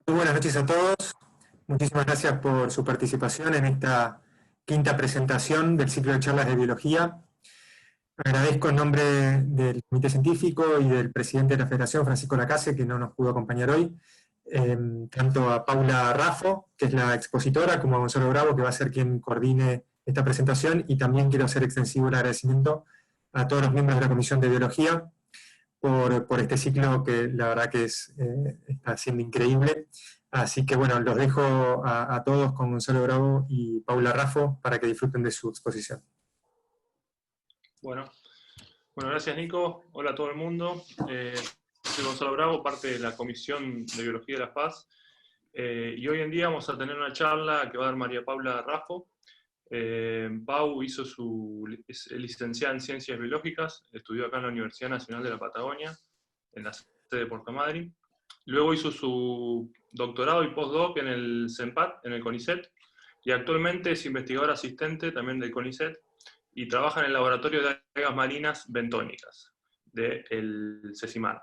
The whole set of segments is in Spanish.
Muy buenas noches a todos. Muchísimas gracias por su participación en esta quinta presentación del ciclo de charlas de biología. Agradezco en nombre del Comité Científico y del presidente de la Federación, Francisco Lacase, que no nos pudo acompañar hoy, tanto a Paula Raffo, que es la expositora, como a Gonzalo Bravo, que va a ser quien coordine esta presentación, y también quiero hacer extensivo el agradecimiento a todos los miembros de la Comisión de Biología por este ciclo que la verdad que está siendo increíble. Así que bueno, los dejo a todos con Gonzalo Bravo y Paula Raffo para que disfruten de su exposición. Bueno, gracias Nico. Hola a todo el mundo. Soy Gonzalo Bravo, parte de la Comisión de Biología de la Paz. Y hoy en día vamos a tener una charla que va a dar María Paula Raffo. Pau es licenciada en Ciencias Biológicas, estudió acá en la Universidad Nacional de la Patagonia, en la sede de Puerto Madryn. Luego hizo su doctorado y postdoc en el CENPAT, en el CONICET, y actualmente es investigadora asistente también del CONICET, y trabaja en el Laboratorio de Algas Marinas Bentónicas, del CECIMAR.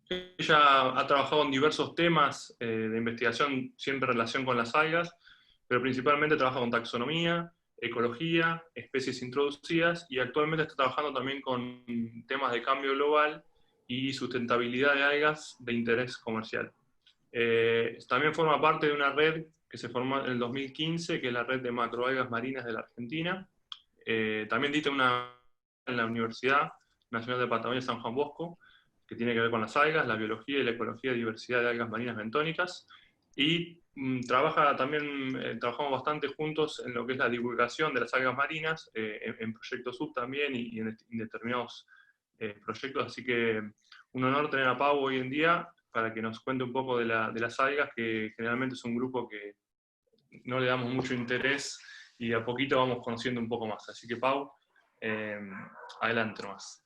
Ella ha trabajado en diversos temas de investigación, siempre en relación con las algas, pero principalmente trabaja con taxonomía, ecología, especies introducidas, y actualmente está trabajando también con temas de cambio global y sustentabilidad de algas de interés comercial. También forma parte de una red que se formó en el 2015, que es la red de macroalgas marinas de la Argentina. También dicta en la Universidad Nacional de Patagonia San Juan Bosco, que tiene que ver con las algas, la biología y la ecología y diversidad de algas marinas bentónicas, y trabajamos bastante juntos en lo que es la divulgación de las algas marinas, en Proyecto Sub también, y en determinados proyectos, así que un honor tener a Pau hoy en día, para que nos cuente un poco de las algas, que generalmente es un grupo que no le damos mucho interés, y a poquito vamos conociendo un poco más. Así que Pau, adelante nomás.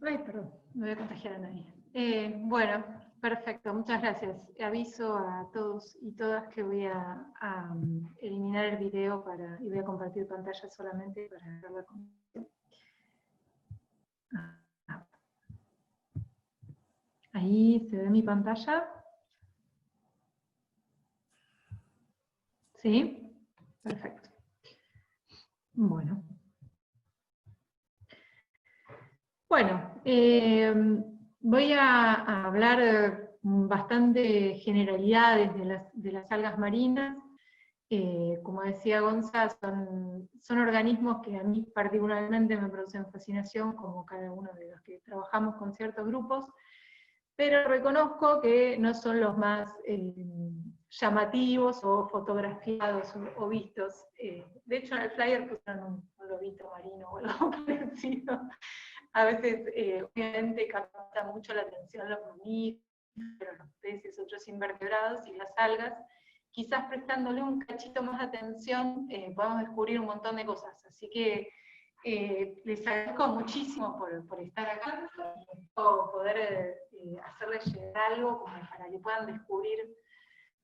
Ay, perdón, no voy a contagiar a nadie. Bueno, perfecto, muchas gracias. Aviso a todos y todas que voy a eliminar el video y voy a compartir pantalla solamente para ver la conexión. Ahí se ve mi pantalla. ¿Sí? Perfecto. Bueno. Bueno, voy a hablar bastante generalidades de las algas marinas. Como decía Gonza, son organismos que a mí particularmente me producen fascinación, como cada uno de los que trabajamos con ciertos grupos, pero reconozco que no son los más llamativos o fotografiados o vistos. De hecho, en el flyer pusieron un lobito marino o algo parecido. A veces, obviamente, capta mucho la atención los mamíferos, los peces, otros invertebrados, y las algas. Quizás prestándole un cachito más de atención, podamos descubrir un montón de cosas. Así que les agradezco muchísimo por estar acá, y poder hacerles llegar algo como para que puedan descubrir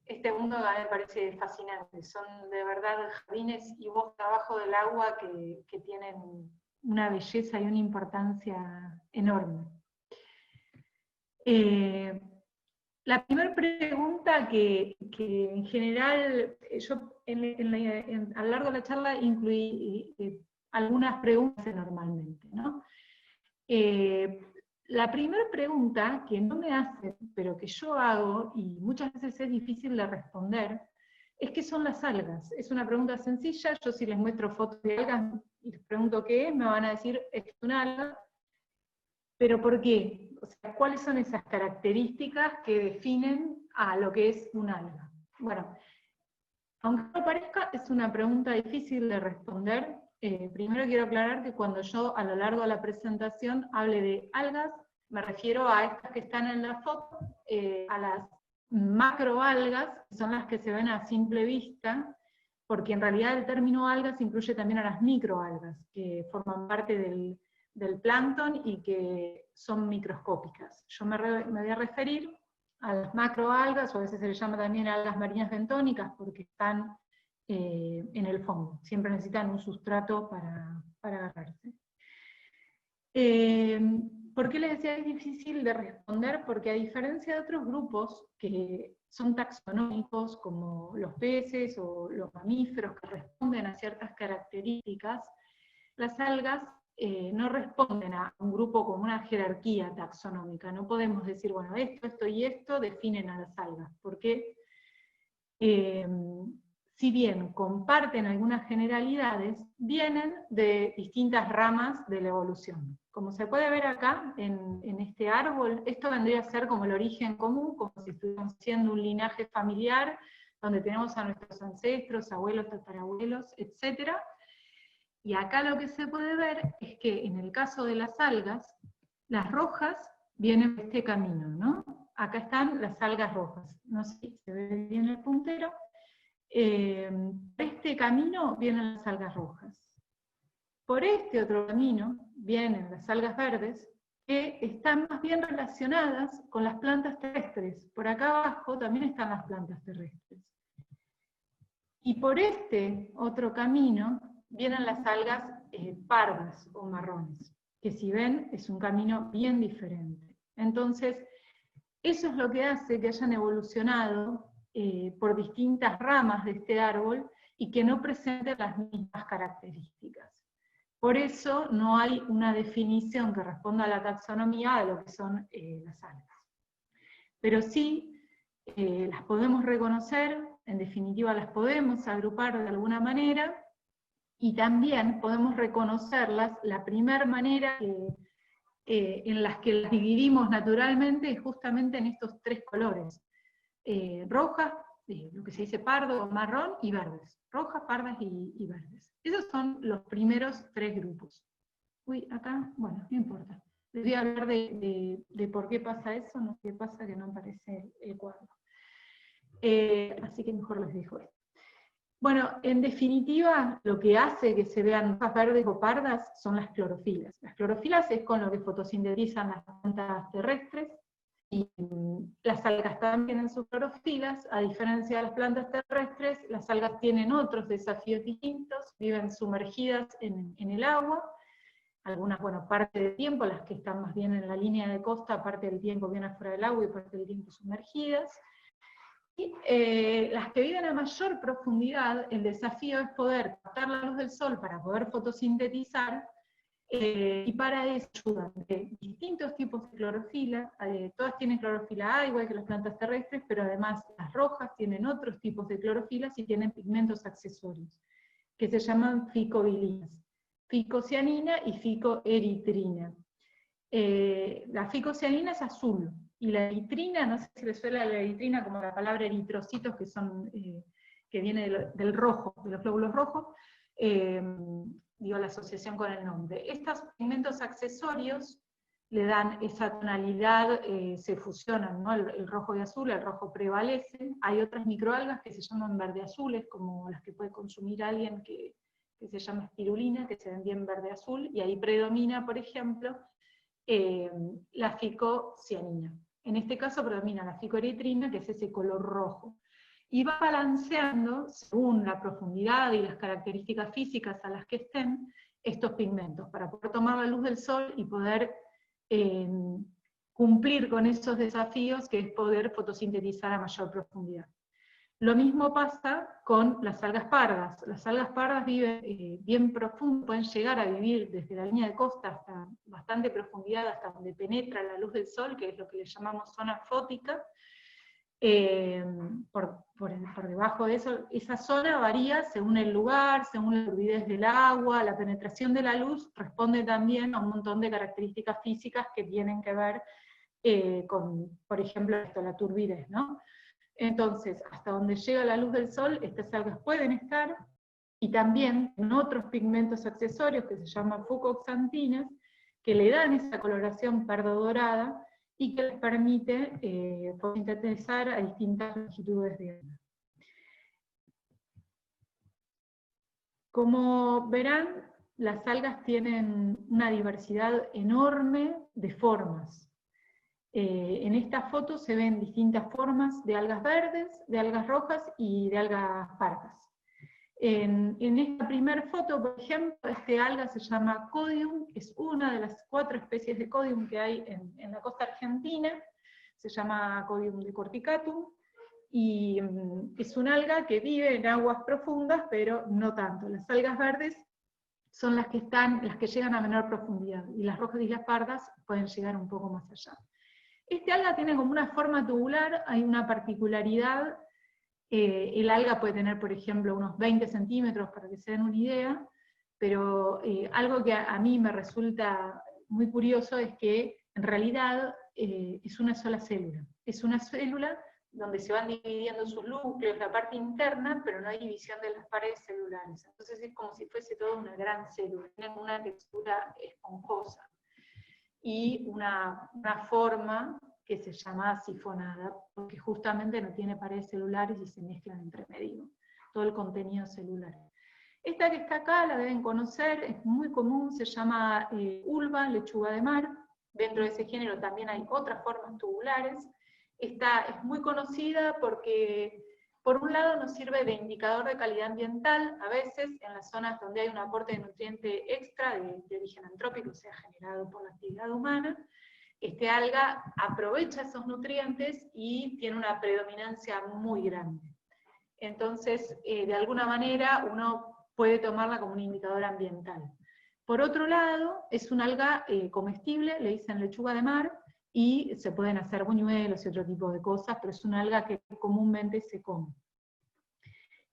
este mundo que a mí me parece fascinante. Son de verdad jardines y bosques abajo del agua que tienen una belleza y una importancia enorme. La primera pregunta que en general, yo a lo largo de la charla incluí algunas preguntas normalmente, ¿no? La primera pregunta que no me hacen, pero que yo hago, y muchas veces es difícil de responder, es ¿qué son las algas? Es una pregunta sencilla. Yo, si les muestro fotos de algas y les pregunto qué es, me van a decir, es una alga. ¿Pero por qué? O sea, ¿cuáles son esas características que definen a lo que es un alga? Bueno, aunque no parezca, es una pregunta difícil de responder. Primero quiero aclarar que cuando yo a lo largo de la presentación hable de algas, me refiero a estas que están en la foto, a las macroalgas, que son las que se ven a simple vista, porque en realidad el término algas incluye también a las microalgas, que forman parte del plancton y que son microscópicas. Yo me voy a referir a las macroalgas, o a veces se les llama también algas marinas bentónicas, porque están en el fondo, siempre necesitan un sustrato para agarrarse. ¿Por qué les decía que es difícil de responder? Porque a diferencia de otros grupos que son taxonómicos, como los peces o los mamíferos que responden a ciertas características, las algas no responden a un grupo como una jerarquía taxonómica. No podemos decir, bueno, esto y esto definen a las algas, porque si bien comparten algunas generalidades, vienen de distintas ramas de la evolución. Como se puede ver acá, en este árbol, esto vendría a ser como el origen común, como si estuviéramos siendo un linaje familiar, donde tenemos a nuestros ancestros, abuelos, tatarabuelos, etc. Y acá lo que se puede ver es que en el caso de las algas, las rojas vienen por este camino, ¿no? Acá están las algas rojas. No sé si se ve bien el puntero. Por este camino vienen las algas rojas. Por este otro camino vienen las algas verdes, que están más bien relacionadas con las plantas terrestres. Por acá abajo también están las plantas terrestres. Y por este otro camino vienen las algas pardas o marrones, que si ven es un camino bien diferente. Entonces, eso es lo que hace que hayan evolucionado por distintas ramas de este árbol y que no presenten las mismas características. Por eso no hay una definición que responda a la taxonomía de lo que son las algas. Pero sí las podemos reconocer, en definitiva las podemos agrupar de alguna manera, y también podemos reconocerlas. La primera manera en las que las dividimos naturalmente es justamente en estos tres colores. Rojas, lo que se dice pardo o marrón, y verdes. Rojas, pardas y verdes. Esos son los primeros tres grupos. Uy, acá, bueno, no importa. Les voy a hablar de por qué pasa eso, no sé qué pasa, que no aparece el cuadro. Así que mejor les dejo esto. Bueno, en definitiva, lo que hace que se vean rojas, verdes o pardas son las clorofilas. Las clorofilas es con lo que fotosintetizan las plantas terrestres, y las algas también tienen sus clorofilas. A diferencia de las plantas terrestres, las algas tienen otros desafíos distintos, viven sumergidas en el agua, algunas, bueno, parte del tiempo, las que están más bien en la línea de costa, parte del tiempo bien afuera del agua y parte del tiempo sumergidas. Y las que viven a mayor profundidad, el desafío es poder captar la luz del sol para poder fotosintetizar, y para eso ayudan de distintos tipos de clorofila. Todas tienen clorofila A, igual que las plantas terrestres, pero además las rojas tienen otros tipos de clorofilas y tienen pigmentos accesorios, que se llaman ficobilinas, ficocianina y ficoeritrina. La ficocianina es azul, y la eritrina, no sé si les suena la eritrina como la palabra eritrocitos, que son que viene del rojo, de los glóbulos rojos, digo la asociación con el nombre. Estos pigmentos accesorios le dan esa tonalidad, se fusionan, ¿no? El rojo y azul, el rojo prevalece. Hay otras microalgas que se llaman verde-azules, como las que puede consumir alguien que se llama espirulina, que se ven bien verde-azul, y ahí predomina, por ejemplo, la ficocianina. En este caso predomina la ficoeritrina, que es ese color rojo. Y va balanceando, según la profundidad y las características físicas a las que estén, estos pigmentos, para poder tomar la luz del sol y poder cumplir con esos desafíos, que es poder fotosintetizar a mayor profundidad. Lo mismo pasa con las algas pardas. Las algas pardas viven bien profundo, pueden llegar a vivir desde la línea de costa hasta bastante profundidad, hasta donde penetra la luz del sol, que es lo que le llamamos zona fótica. Por debajo de eso, esa zona varía según el lugar, según la turbidez del agua. La penetración de la luz responde también a un montón de características físicas que tienen que ver con, por ejemplo, la turbidez, ¿no? Entonces, hasta donde llega la luz del sol, estas algas pueden estar, y también en otros pigmentos accesorios que se llaman fucoxantinas, que le dan esa coloración pardo-dorada, y que les permite fotosintetizar a distintas longitudes de onda. Como verán, las algas tienen una diversidad enorme de formas. En esta foto se ven distintas formas de algas verdes, de algas rojas y de algas pardas. En esta primera foto, por ejemplo, este alga se llama Codium, es una de las 4 especies de Codium que hay en la costa argentina, se llama Codium decorticatum, y es un alga que vive en aguas profundas, pero no tanto. Las algas verdes son las que llegan a menor profundidad, y las rojas y las pardas pueden llegar un poco más allá. Este alga tiene como una forma tubular, hay una particularidad. El alga puede tener, por ejemplo, unos 20 centímetros, para que se den una idea, pero algo que a mí me resulta muy curioso es que en realidad es una sola célula. Es una célula donde se van dividiendo sus núcleos, la parte interna, pero no hay división de las paredes celulares. Entonces es como si fuese toda una gran célula, tiene una textura esponjosa y una forma que se llama sifonada, porque justamente no tiene paredes celulares y se mezclan entre medio, todo el contenido celular. Esta que está acá la deben conocer, es muy común, se llama ulva, lechuga de mar. Dentro de ese género también hay otras formas tubulares. Esta es muy conocida porque, por un lado, nos sirve de indicador de calidad ambiental, a veces en las zonas donde hay un aporte de nutriente extra de origen antrópico, sea generado por la actividad humana. Este alga aprovecha esos nutrientes y tiene una predominancia muy grande. Entonces, de alguna manera, uno puede tomarla como un indicador ambiental. Por otro lado, es un alga comestible, le dicen lechuga de mar, y se pueden hacer buñuelos y otro tipo de cosas, pero es una alga que comúnmente se come.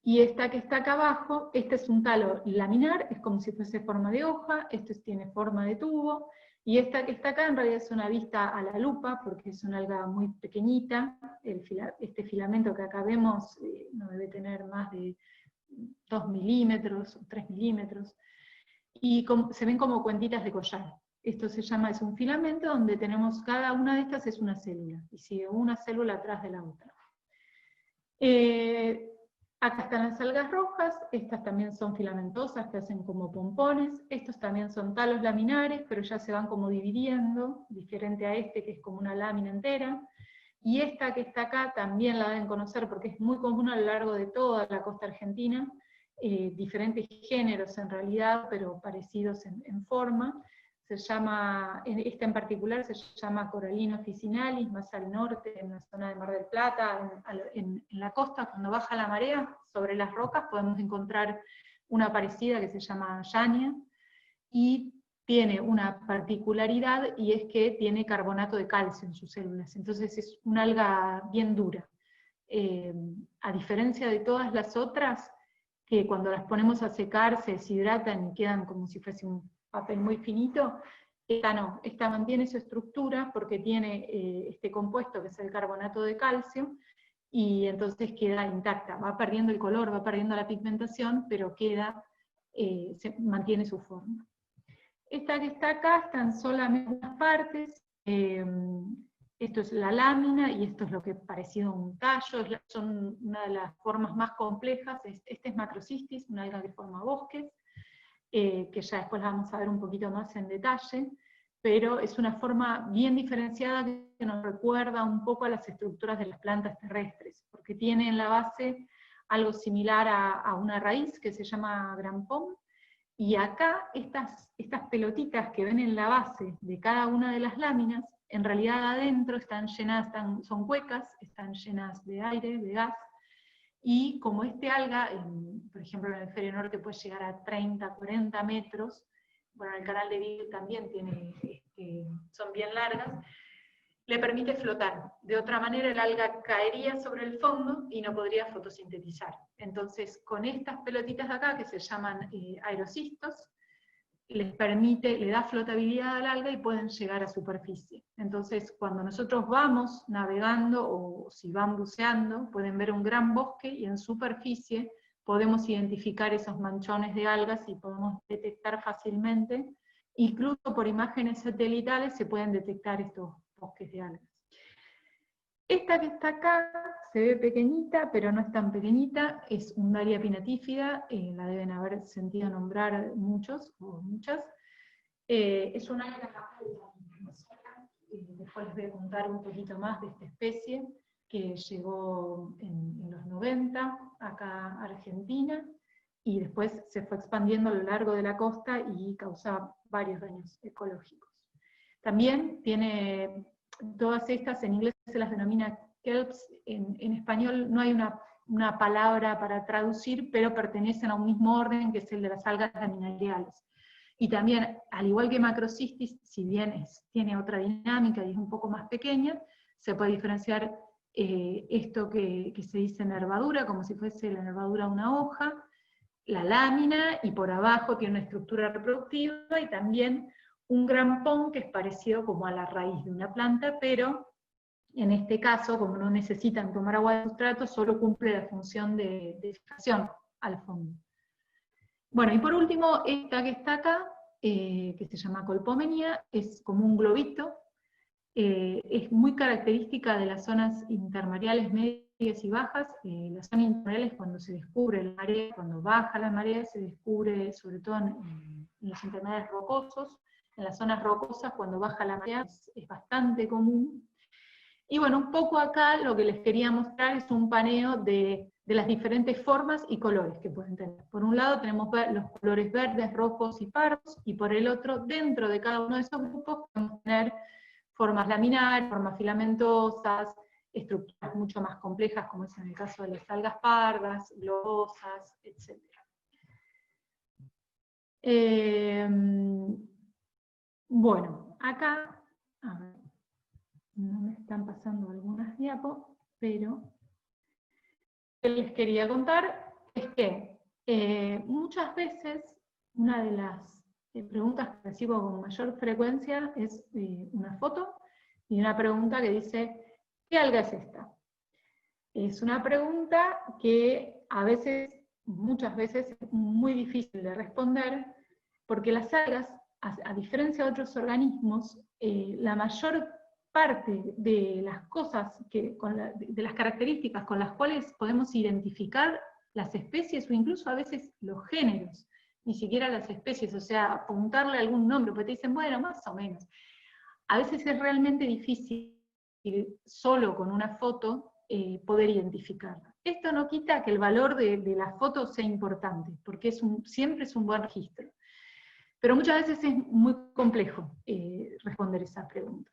Y esta que está acá abajo, este es un talo laminar, es como si fuese forma de hoja, este tiene forma de tubo, y esta que está acá en realidad es una vista a la lupa, porque es una alga muy pequeñita. Este filamento que acá vemos no debe tener más de 2 milímetros o 3 milímetros, y se ven como cuentitas de collar. Esto es un filamento donde tenemos, cada una de estas es una célula, y sigue una célula atrás de la otra. Acá están las algas rojas, estas también son filamentosas, que hacen como pompones. Estos también son talos laminares, pero ya se van como dividiendo, diferente a este que es como una lámina entera. Y esta que está acá también la deben conocer porque es muy común a lo largo de toda la costa argentina, diferentes géneros en realidad, pero parecidos en forma. Se llama, esta en particular se llama Corallina officinalis, más al norte, en la zona de Mar del Plata, en la costa, cuando baja la marea, sobre las rocas podemos encontrar una parecida que se llama Yania, y tiene una particularidad, y es que tiene carbonato de calcio en sus células, entonces es una alga bien dura. A diferencia de todas las otras, que cuando las ponemos a secar se deshidratan y quedan como si fuese un papel muy finito, esta no, esta mantiene su estructura porque tiene este compuesto que es el carbonato de calcio, y entonces queda intacta, va perdiendo el color, va perdiendo la pigmentación, pero mantiene su forma. Esta que está acá están solamente unas partes, esto es la lámina, y esto es lo que es parecido a un tallo, son una de las formas más complejas. Este es Macrocistis, una alga que forma bosques, que ya después la vamos a ver un poquito más en detalle, pero es una forma bien diferenciada que nos recuerda un poco a las estructuras de las plantas terrestres, porque tiene en la base algo similar a una raíz que se llama grampón, y acá estas pelotitas que ven en la base de cada una de las láminas, en realidad adentro están llenas, son huecas, están llenas de aire, de gas, y como este alga, por ejemplo en el hemisferio norte puede llegar a 30, 40 metros, bueno, el canal de Beagle también son bien largas, le permite flotar. De otra manera el alga caería sobre el fondo y no podría fotosintetizar. Entonces con estas pelotitas de acá, que se llaman aerocistos, le da flotabilidad al alga y pueden llegar a superficie. Entonces cuando nosotros vamos navegando o si van buceando, pueden ver un gran bosque y en superficie podemos identificar esos manchones de algas y podemos detectar fácilmente, incluso por imágenes satelitales se pueden detectar estos bosques de algas. Esta que está acá se ve pequeñita, pero no es tan pequeñita, es Undaria pinatífida, la deben haber sentido nombrar muchos o muchas. Es una alga después les voy a contar un poquito más de esta especie, que llegó en los 90 acá a Argentina, y después se fue expandiendo a lo largo de la costa y causaba varios daños ecológicos. También tiene todas estas, en inglés se las denomina kelps, en español no hay una palabra para traducir, pero pertenecen a un mismo orden, que es el de las algas laminariales. Y también, al igual que Macrocystis, si bien tiene otra dinámica y es un poco más pequeña, se puede diferenciar esto que se dice nervadura, como si fuese la nervadura de una hoja, la lámina, y por abajo tiene una estructura reproductiva, y también un grampón que es parecido como a la raíz de una planta, pero en este caso, como no necesitan tomar agua de sustrato, solo cumple la función de fijación al fondo. Bueno, y por último, esta que está acá, que se llama Colpomenia, es como un globito, es muy característica de las zonas intermareales medias y bajas. Las zonas intermareales, cuando se descubre la marea, cuando baja la marea, se descubre sobre todo en los intermareales rocosos. En las zonas rocosas, cuando baja la marea, es bastante común. Y bueno, un poco acá lo que les quería mostrar es un paneo de las diferentes formas y colores que pueden tener. Por un lado tenemos los colores verdes, rojos y pardos, y por el otro, dentro de cada uno de esos grupos, podemos tener formas laminares, formas filamentosas, estructuras mucho más complejas, como es en el caso de las algas pardas, globosas, etc. Bueno, acá, a ver, no me están pasando algunas diapos, pero lo que les quería contar es que muchas veces una de las preguntas que recibo con mayor frecuencia es una foto y una pregunta que dice, ¿qué alga es esta? Es una pregunta que a veces, muchas veces, es muy difícil de responder, porque las algas, a diferencia de otros organismos, la mayor parte de las cosas, de las características con las cuales podemos identificar las especies, o incluso a veces los géneros, ni siquiera las especies, o sea, apuntarle algún nombre, porque te dicen, bueno, más o menos. A veces es realmente difícil, solo con una foto, poder identificarla. Esto no quita que el valor de la foto sea importante, porque siempre es un buen registro. Pero muchas veces es muy complejo responder esa pregunta.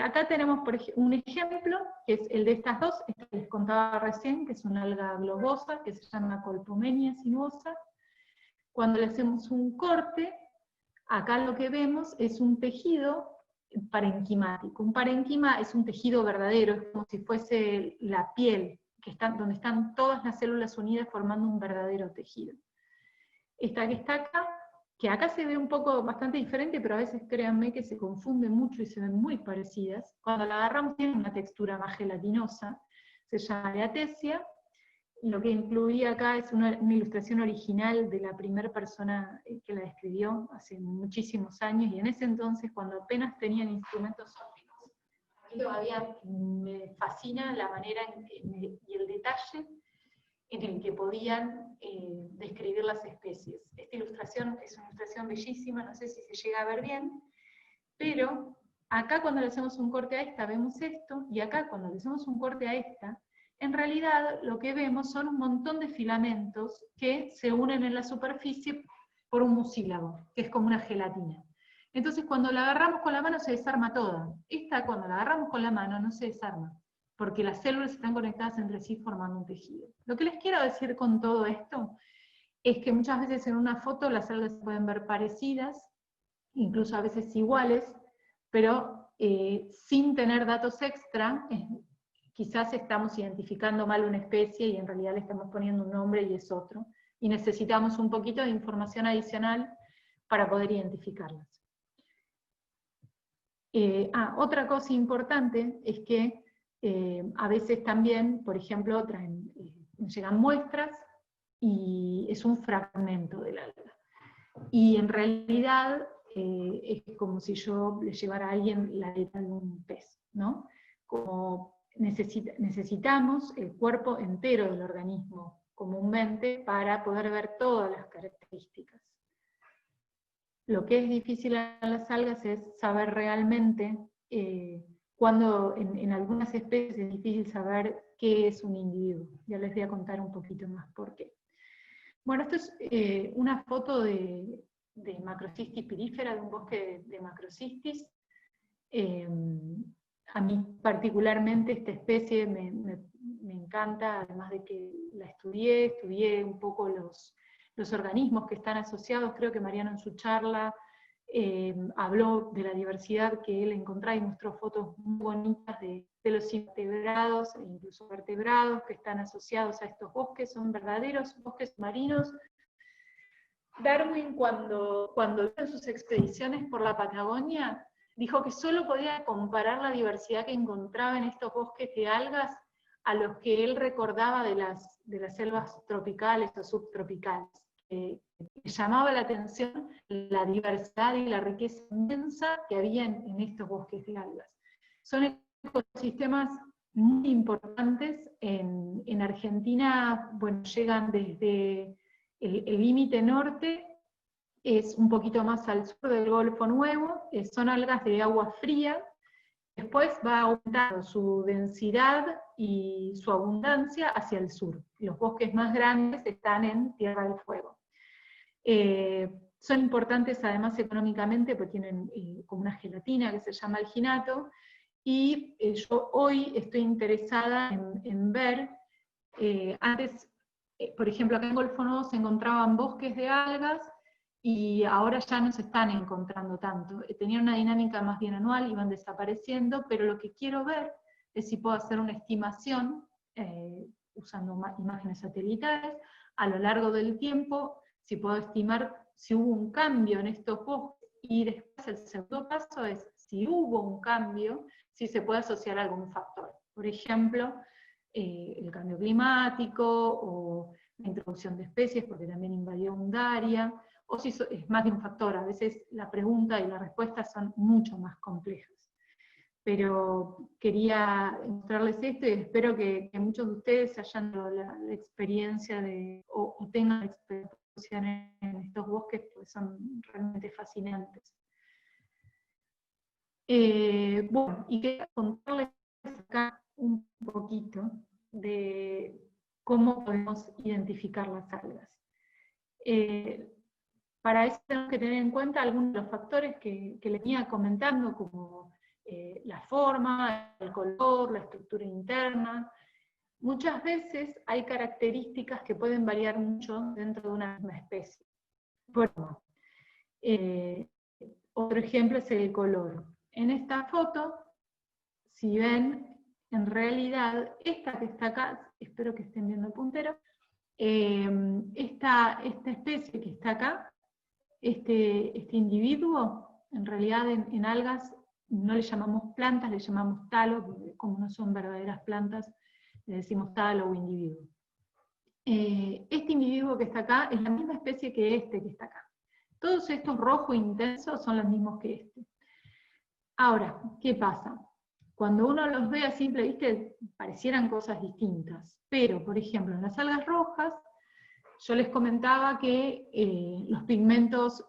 Acá tenemos por ejemplo, un ejemplo, que es el de estas dos, esta que les contaba recién, que es una alga globosa, que se llama Colpomenia sinuosa. Cuando le hacemos un corte, acá lo que vemos es un tejido parenquimático. Un parenquima es un tejido verdadero, es como si fuese la piel, donde están todas las células unidas formando un verdadero tejido. Esta que está acá, que acá se ve un poco bastante diferente, pero a veces créanme que se confunde mucho y se ven muy parecidas. Cuando la agarramos tiene una textura más gelatinosa, se llama Leatesia. Lo que incluía acá es una ilustración original de la primera persona que la describió hace muchísimos años, y en ese entonces, cuando apenas tenían instrumentos ópticos. A mí todavía me fascina la manera y el detalle en el que podían describir las especies. Esta ilustración es una ilustración bellísima, no sé si se llega a ver bien, pero acá cuando le hacemos un corte a esta vemos esto, y acá cuando le hacemos un corte a esta, en realidad lo que vemos son un montón de filamentos que se unen en la superficie por un mucílago, que es como una gelatina. Entonces cuando la agarramos con la mano se desarma toda. Esta, cuando la agarramos con la mano, no se desarma, porque las células están conectadas entre sí formando un tejido. Lo que les quiero decir con todo esto es que muchas veces en una foto las algas se pueden ver parecidas, incluso a veces iguales, pero sin tener datos extra, quizás estamos identificando mal una especie y en realidad le estamos poniendo un nombre y es otro, y necesitamos un poquito de información adicional para poder identificarlas. Otra cosa importante es que a veces también, por ejemplo, llegan muestras y es un fragmento del alga. Y en realidad es como si yo le llevara a alguien la aleta de un pez, ¿no? Como necesitamos el cuerpo entero del organismo comúnmente para poder ver todas las características. Lo que es difícil en las algas es saber realmente, cuando en algunas especies es difícil saber qué es un individuo. Ya les voy a contar un poquito más por qué. Bueno, esto es una foto de Macrocistis pirífera, de un bosque de Macrocistis. A mí particularmente esta especie me encanta, además de que la estudié un poco los organismos que están asociados. Creo que Mariano en su charla habló de la diversidad que él encontraba y mostró fotos muy bonitas de los invertebrados e incluso vertebrados que están asociados a estos bosques. Son verdaderos bosques marinos. Darwin, cuando hizo sus expediciones por la Patagonia, dijo que solo podía comparar la diversidad que encontraba en estos bosques de algas a los que él recordaba de las selvas tropicales o subtropicales. Le llamaba la atención la diversidad y la riqueza inmensa que había en estos bosques de algas. Son ecosistemas muy importantes. En Argentina, bueno, llegan desde el límite norte, es un poquito más al sur del Golfo Nuevo, son algas de agua fría. Después va aumentando su densidad y su abundancia hacia el sur. Los bosques más grandes están en Tierra del Fuego. Son importantes además económicamente porque tienen como una gelatina que se llama alginato, y yo hoy estoy interesada en ver, antes, por ejemplo, acá en Golfo Nuevo se encontraban bosques de algas, y ahora ya no se están encontrando tanto. Tenían una dinámica más bien anual, iban desapareciendo, pero lo que quiero ver es si puedo hacer una estimación, usando imágenes satelitales, a lo largo del tiempo, si puedo estimar si hubo un cambio en estos bosques, y después el segundo paso es, si hubo un cambio, si se puede asociar a algún factor. Por ejemplo, el cambio climático, o la introducción de especies, porque también invadió un área, o si es más de un factor. A veces la pregunta y la respuesta son mucho más complejas. Pero quería mostrarles esto, y espero que muchos de ustedes hayan tenido la experiencia o tengan experiencia en estos bosques, porque son realmente fascinantes. Bueno, y quería contarles acá un poquito de cómo podemos identificar las algas. Para eso tenemos que tener en cuenta algunos de los factores que les venía comentando, como la forma, el color, la estructura interna. Muchas veces hay características que pueden variar mucho dentro de una misma especie. Bueno, otro ejemplo es el color. En esta foto, si ven, en realidad, esta que está acá, espero que estén viendo el puntero, esta especie que está acá, este individuo, en realidad en algas no le llamamos plantas, le llamamos talo, porque como no son verdaderas plantas, le decimos talo o individuo. Este individuo que está acá es la misma especie que este que está acá. Todos estos rojos intensos son los mismos que este. Ahora, ¿qué pasa? Cuando uno los ve a simple vista, parecieran cosas distintas, pero, por ejemplo, en las algas rojas, yo les comentaba que los pigmentos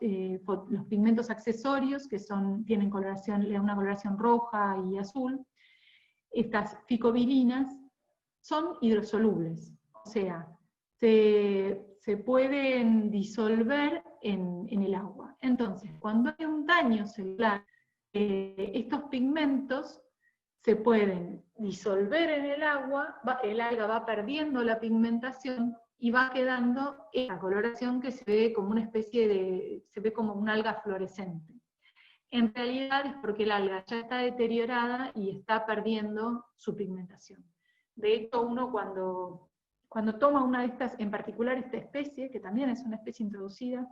accesorios, que tienen una coloración roja y azul, estas ficovirinas, son hidrosolubles, o sea, se pueden disolver en el agua. Entonces, cuando hay un daño celular, estos pigmentos se pueden disolver en el agua, el alga va perdiendo la pigmentación, y va quedando esta coloración que se ve como una se ve como una alga fluorescente. En realidad es porque el alga ya está deteriorada y está perdiendo su pigmentación. De hecho, uno cuando toma una de estas, en particular esta especie, que también es una especie introducida,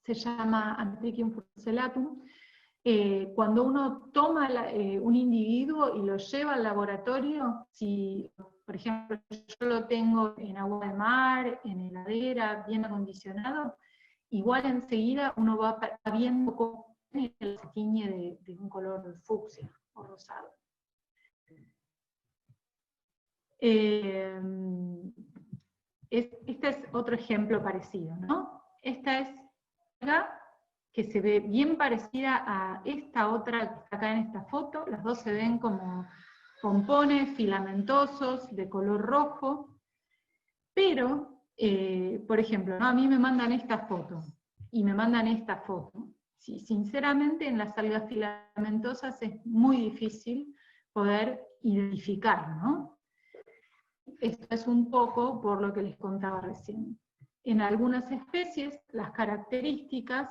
se llama Anthracium furcellatum, cuando uno toma un individuo y lo lleva al laboratorio, si por ejemplo yo lo tengo en agua de mar, en heladera, bien acondicionado, igual enseguida uno va viendo cómo se tiñe de un color fucsia o rosado. Este es otro ejemplo parecido, ¿no? Esta es acá, que se ve bien parecida a esta otra que está acá en esta foto. Las dos se ven como pompones filamentosos de color rojo, pero por ejemplo, ¿no? A mí me mandan esta foto, y me mandan esta foto. Sí, sinceramente, en las algas filamentosas es muy difícil poder identificar, ¿no? Esto es un poco por lo que les contaba recién. En algunas especies, las características,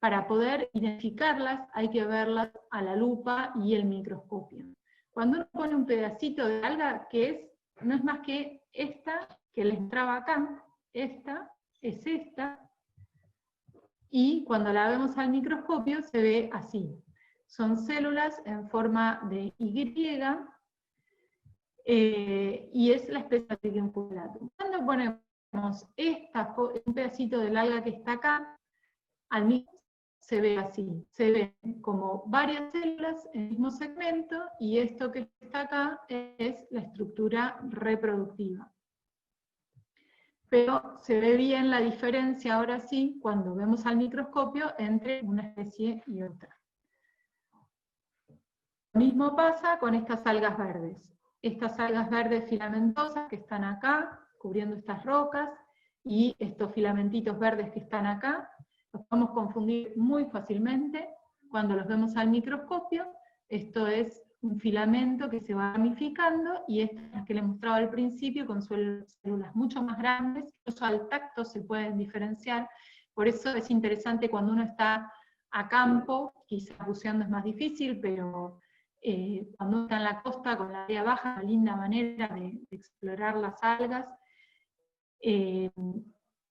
para poder identificarlas, hay que verlas a la lupa y el microscopio. Cuando uno pone un pedacito de alga, no es más que esta, que les mostraba acá, esta es esta, y cuando la vemos al microscopio se ve así. Son células en forma de Y, y es la especie Atridium pullatum. Cuando ponemos un pedacito del alga que está acá, al mismo se ve así, se ven como varias células en el mismo segmento, y esto que está acá es la estructura reproductiva. Pero se ve bien la diferencia, ahora sí, cuando vemos al microscopio, entre una especie y otra. Lo mismo pasa con estas algas verdes. Estas algas verdes filamentosas que están acá, cubriendo estas rocas, y estos filamentitos verdes que están acá, los podemos confundir muy fácilmente cuando los vemos al microscopio. Esto es un filamento que se va ramificando, y estas que les mostraba al principio, con células mucho más grandes, incluso al tacto se pueden diferenciar. Por eso es interesante cuando uno está a campo, quizás buceando es más difícil, pero cuando uno está en la costa con la área baja, una linda manera de explorar las algas.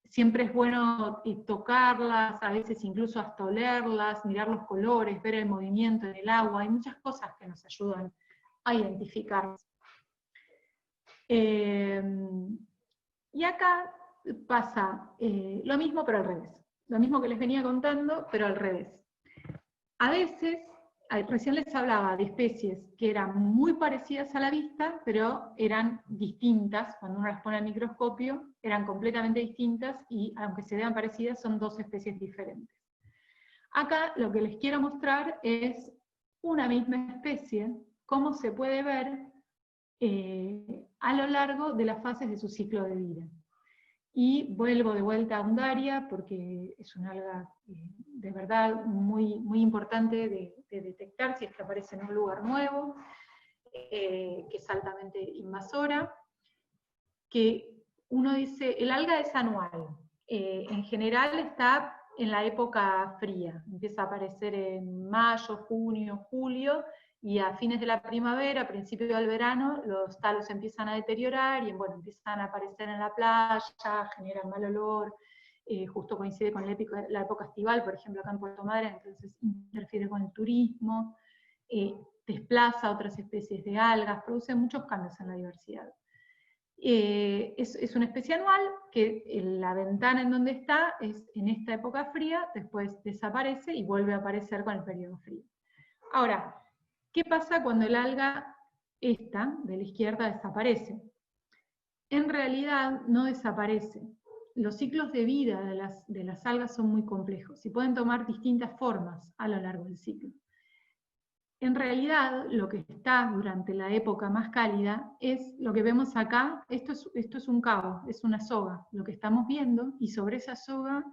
Siempre es bueno tocarlas, a veces incluso hasta olerlas, mirar los colores, ver el movimiento en el agua. Hay muchas cosas que nos ayudan a identificarlas. Y acá pasa lo mismo, pero al revés. Lo mismo que les venía contando, pero al revés. A veces, recién les hablaba de especies que eran muy parecidas a la vista, pero eran distintas. Cuando uno las pone al microscopio, eran completamente distintas, y aunque se vean parecidas, son dos especies diferentes. Acá lo que les quiero mostrar es una misma especie, cómo se puede ver a lo largo de las fases de su ciclo de vida. Y vuelvo de vuelta a Undaria, porque es una alga de verdad muy, muy importante de detectar si es que aparece en un lugar nuevo, que es altamente invasora, que uno dice, el alga es anual, en general está en la época fría, empieza a aparecer en mayo, junio, julio, y a fines de la primavera, a principios del verano, los talos empiezan a deteriorar, y bueno, empiezan a aparecer en la playa, generan mal olor, justo coincide con la época estival, por ejemplo acá en Puerto Madryn, entonces interfiere con el turismo, desplaza otras especies de algas, produce muchos cambios en la diversidad. Es una especie anual, que la ventana en donde está es en esta época fría, después desaparece y vuelve a aparecer con el periodo frío. Ahora, ¿qué pasa cuando el alga esta, de la izquierda, desaparece? En realidad no desaparece. Los ciclos de vida de las algas son muy complejos y pueden tomar distintas formas a lo largo del ciclo. En realidad, lo que está durante la época más cálida es lo que vemos acá. Esto es un cabo, es una soga, lo que estamos viendo, y sobre esa soga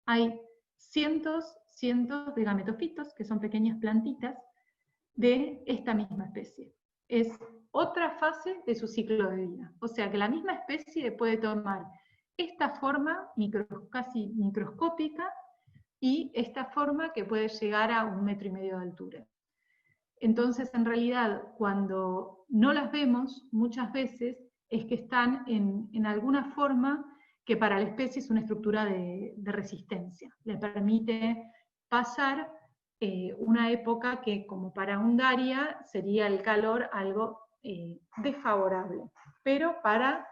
hay cientos de gametofitos, que son pequeñas plantitas, de esta misma especie. Es otra fase de su ciclo de vida. O sea que la misma especie puede tomar esta forma casi microscópica, y esta forma que puede llegar a 1,5 metros de altura. Entonces, en realidad, cuando no las vemos, muchas veces es que están en alguna forma que para la especie es una estructura de resistencia. Le permite pasar una época que, como para Undaria, sería el calor algo desfavorable, pero para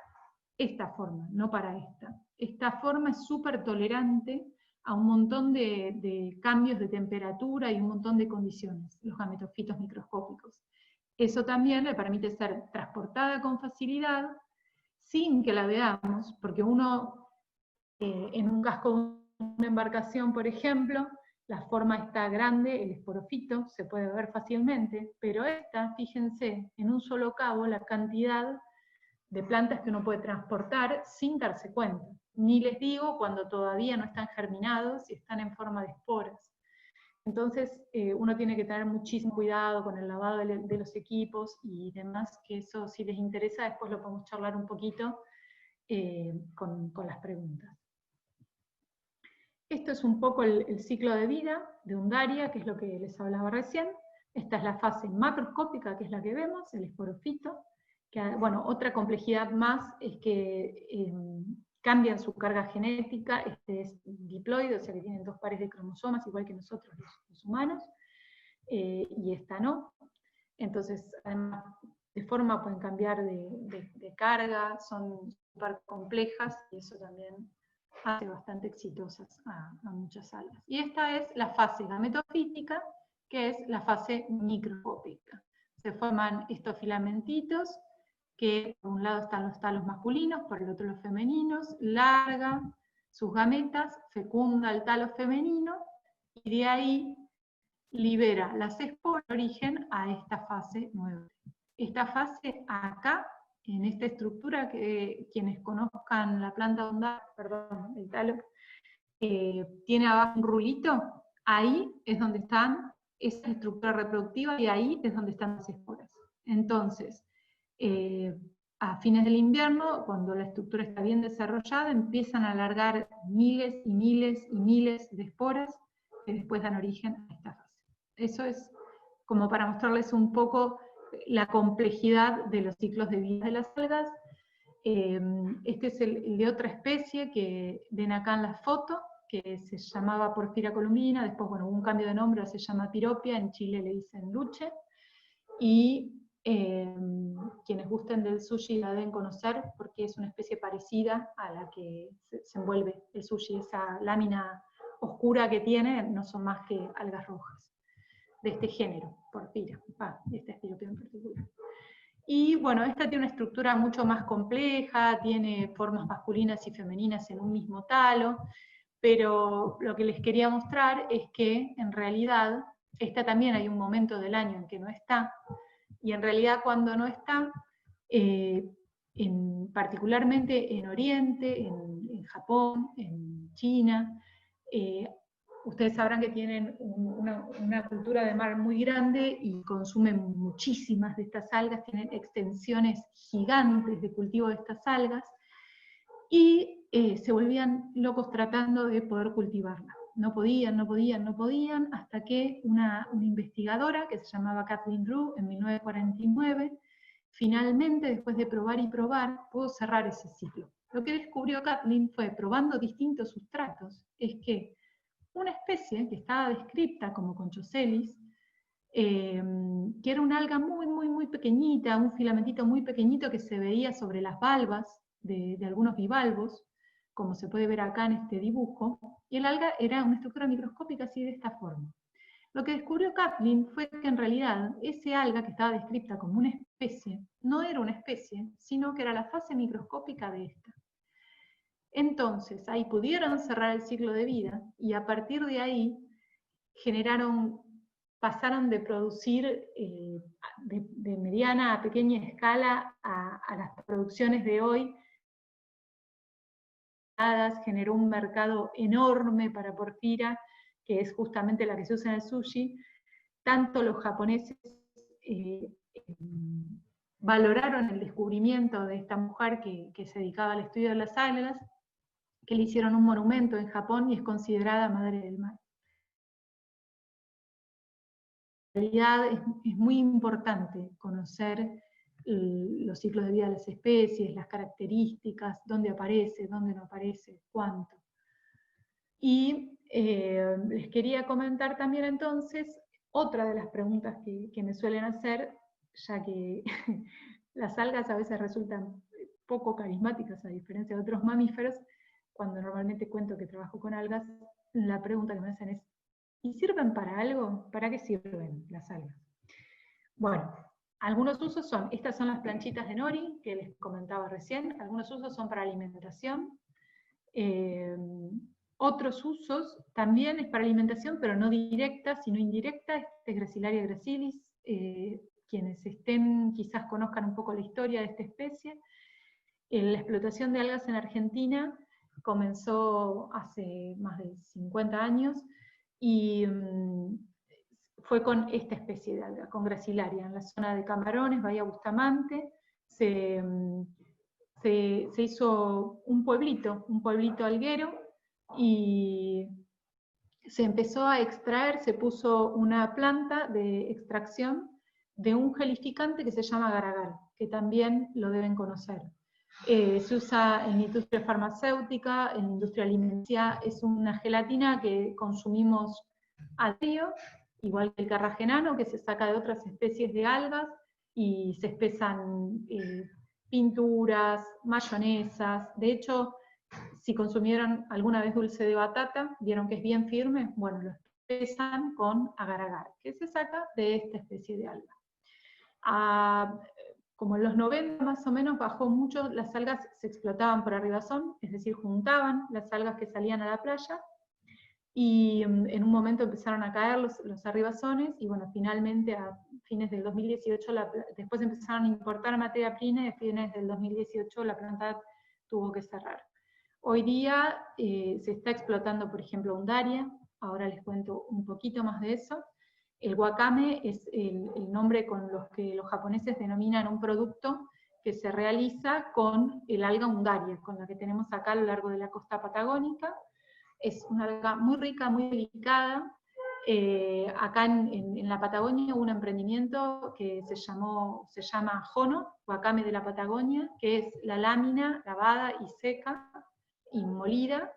esta forma, no para esta. Esta forma es súper tolerante a un montón de cambios de temperatura y un montón de condiciones, los gametofitos microscópicos. Eso también le permite ser transportada con facilidad, sin que la veamos, porque uno, en un casco de una embarcación, por ejemplo, la forma está grande, el esporofito se puede ver fácilmente, pero esta, fíjense, en un solo cabo, la cantidad de plantas que uno puede transportar sin darse cuenta. Ni les digo cuando todavía no están germinados y están en forma de esporas. Entonces uno tiene que tener muchísimo cuidado con el lavado de los equipos y demás, que eso si les interesa después lo podemos charlar un poquito con las preguntas. Esto es un poco el ciclo de vida de Undaria, que es lo que les hablaba recién. Esta es la fase macroscópica, que es la que vemos, el esporofito. Que, bueno, otra complejidad más es que cambian su carga genética. Este es diploide, o sea que tienen 2 pares de cromosomas, igual que nosotros los humanos, y esta no. Entonces, además, de forma pueden cambiar de carga, son súper complejas, y eso también hace bastante exitosas a muchas algas. Y esta es la fase gametofítica, que es la fase microscópica. Se forman estos filamentitos, que por un lado están los talos masculinos, por el otro los femeninos, larga sus gametas, fecunda el talo femenino, y de ahí libera las esporas de origen a esta fase nueva. Esta fase acá, en esta estructura, que quienes conozcan la planta Undaria, perdón, el talo, tiene abajo un rulito, ahí es donde están esa estructura reproductiva y ahí es donde están las esporas. Entonces, a fines del invierno, cuando la estructura está bien desarrollada, empiezan a alargar miles y miles y miles de esporas que después dan origen a esta fase. Eso es como para mostrarles un poco la complejidad de los ciclos de vida de las algas. Este es el de otra especie que ven acá en la foto, que se llamaba Porphyra columbina, después bueno, hubo un cambio de nombre, ahora se llama Piropia, en Chile le dicen luche, y quienes gusten del sushi la deben conocer porque es una especie parecida a la que se envuelve el sushi, esa lámina oscura que tiene no son más que algas rojas de este género, Porphyra, de esta Piropia en particular. Y bueno, esta tiene una estructura mucho más compleja, tiene formas masculinas y femeninas en un mismo talo, pero lo que les quería mostrar es que en realidad, esta también hay un momento del año en que no está, y en realidad cuando no está, particularmente en Oriente, en Japón, en China, ustedes sabrán que tienen una cultura de mar muy grande y consumen muchísimas de estas algas, tienen extensiones gigantes de cultivo de estas algas, y se volvían locos tratando de poder cultivarlas. No podían, hasta que una investigadora que se llamaba Kathleen Drew en 1949, finalmente, después de probar y probar, pudo cerrar ese ciclo. Lo que descubrió Kathleen fue, probando distintos sustratos, es que una especie que estaba descrita como Conchocelis, que era una alga muy, muy, muy pequeñita, un filamentito muy pequeñito que se veía sobre las valvas de algunos bivalvos, como se puede ver acá en este dibujo, y el alga era una estructura microscópica así de esta forma. Lo que descubrió Kathleen fue que en realidad ese alga que estaba descrita como una especie, no era una especie, sino que era la fase microscópica de esta. Entonces, ahí pudieron cerrar el ciclo de vida, y a partir de ahí pasaron de producir de mediana a pequeña escala a las producciones de hoy. Generó un mercado enorme para Porphyra, que es justamente la que se usa en el sushi. Tanto los japoneses valoraron el descubrimiento de esta mujer que se dedicaba al estudio de las algas, que le hicieron un monumento en Japón y es considerada madre del mar. En realidad es muy importante conocer los ciclos de vida de las especies, las características, dónde aparece, dónde no aparece, cuánto. Y les quería comentar también entonces otra de las preguntas que me suelen hacer, ya que las algas a veces resultan poco carismáticas a diferencia de otros mamíferos. Cuando normalmente cuento que trabajo con algas, la pregunta que me hacen es, ¿y sirven para algo? ¿Para qué sirven las algas? Bueno, algunos usos son, estas son las planchitas de nori que les comentaba recién, algunos usos son para alimentación, otros usos también es para alimentación, pero no directa, sino indirecta. Este es Gracilaria gracilis, quienes quizás conozcan un poco la historia de esta especie. La explotación de algas en Argentina comenzó hace más de 50 años y fue con esta especie de alga, con Gracilaria, en la zona de Camarones, Bahía Bustamante. Se hizo un pueblito alguero, y se empezó a extraer, se puso una planta de extracción de un gelificante que se llama agar-agar, que también lo deben conocer. Se usa en industria farmacéutica, en industria alimenticia, es una gelatina que consumimos a diario, igual que el carragenano, que se saca de otras especies de algas, y se espesan pinturas, mayonesas. De hecho, si consumieron alguna vez dulce de batata, vieron que es bien firme, bueno, lo espesan con agar-agar, que se saca de esta especie de alga. Como en los 90 más o menos bajó mucho, las algas se explotaban por arribazón, es decir, juntaban las algas que salían a la playa, y en un momento empezaron a caer los arribazones, y bueno, finalmente a fines del 2018, después empezaron a importar materia prima, y a fines del 2018 la planta tuvo que cerrar. Hoy día se está explotando, por ejemplo, Undaria, ahora les cuento un poquito más de eso. El wakame es el nombre con los que los japoneses denominan un producto que se realiza con el alga Undaria, con la que tenemos acá a lo largo de la costa patagónica. Es una alga muy rica, muy delicada. Acá en la Patagonia hubo un emprendimiento que se llama Jono, wakame de la Patagonia, que es la lámina lavada y seca y molida.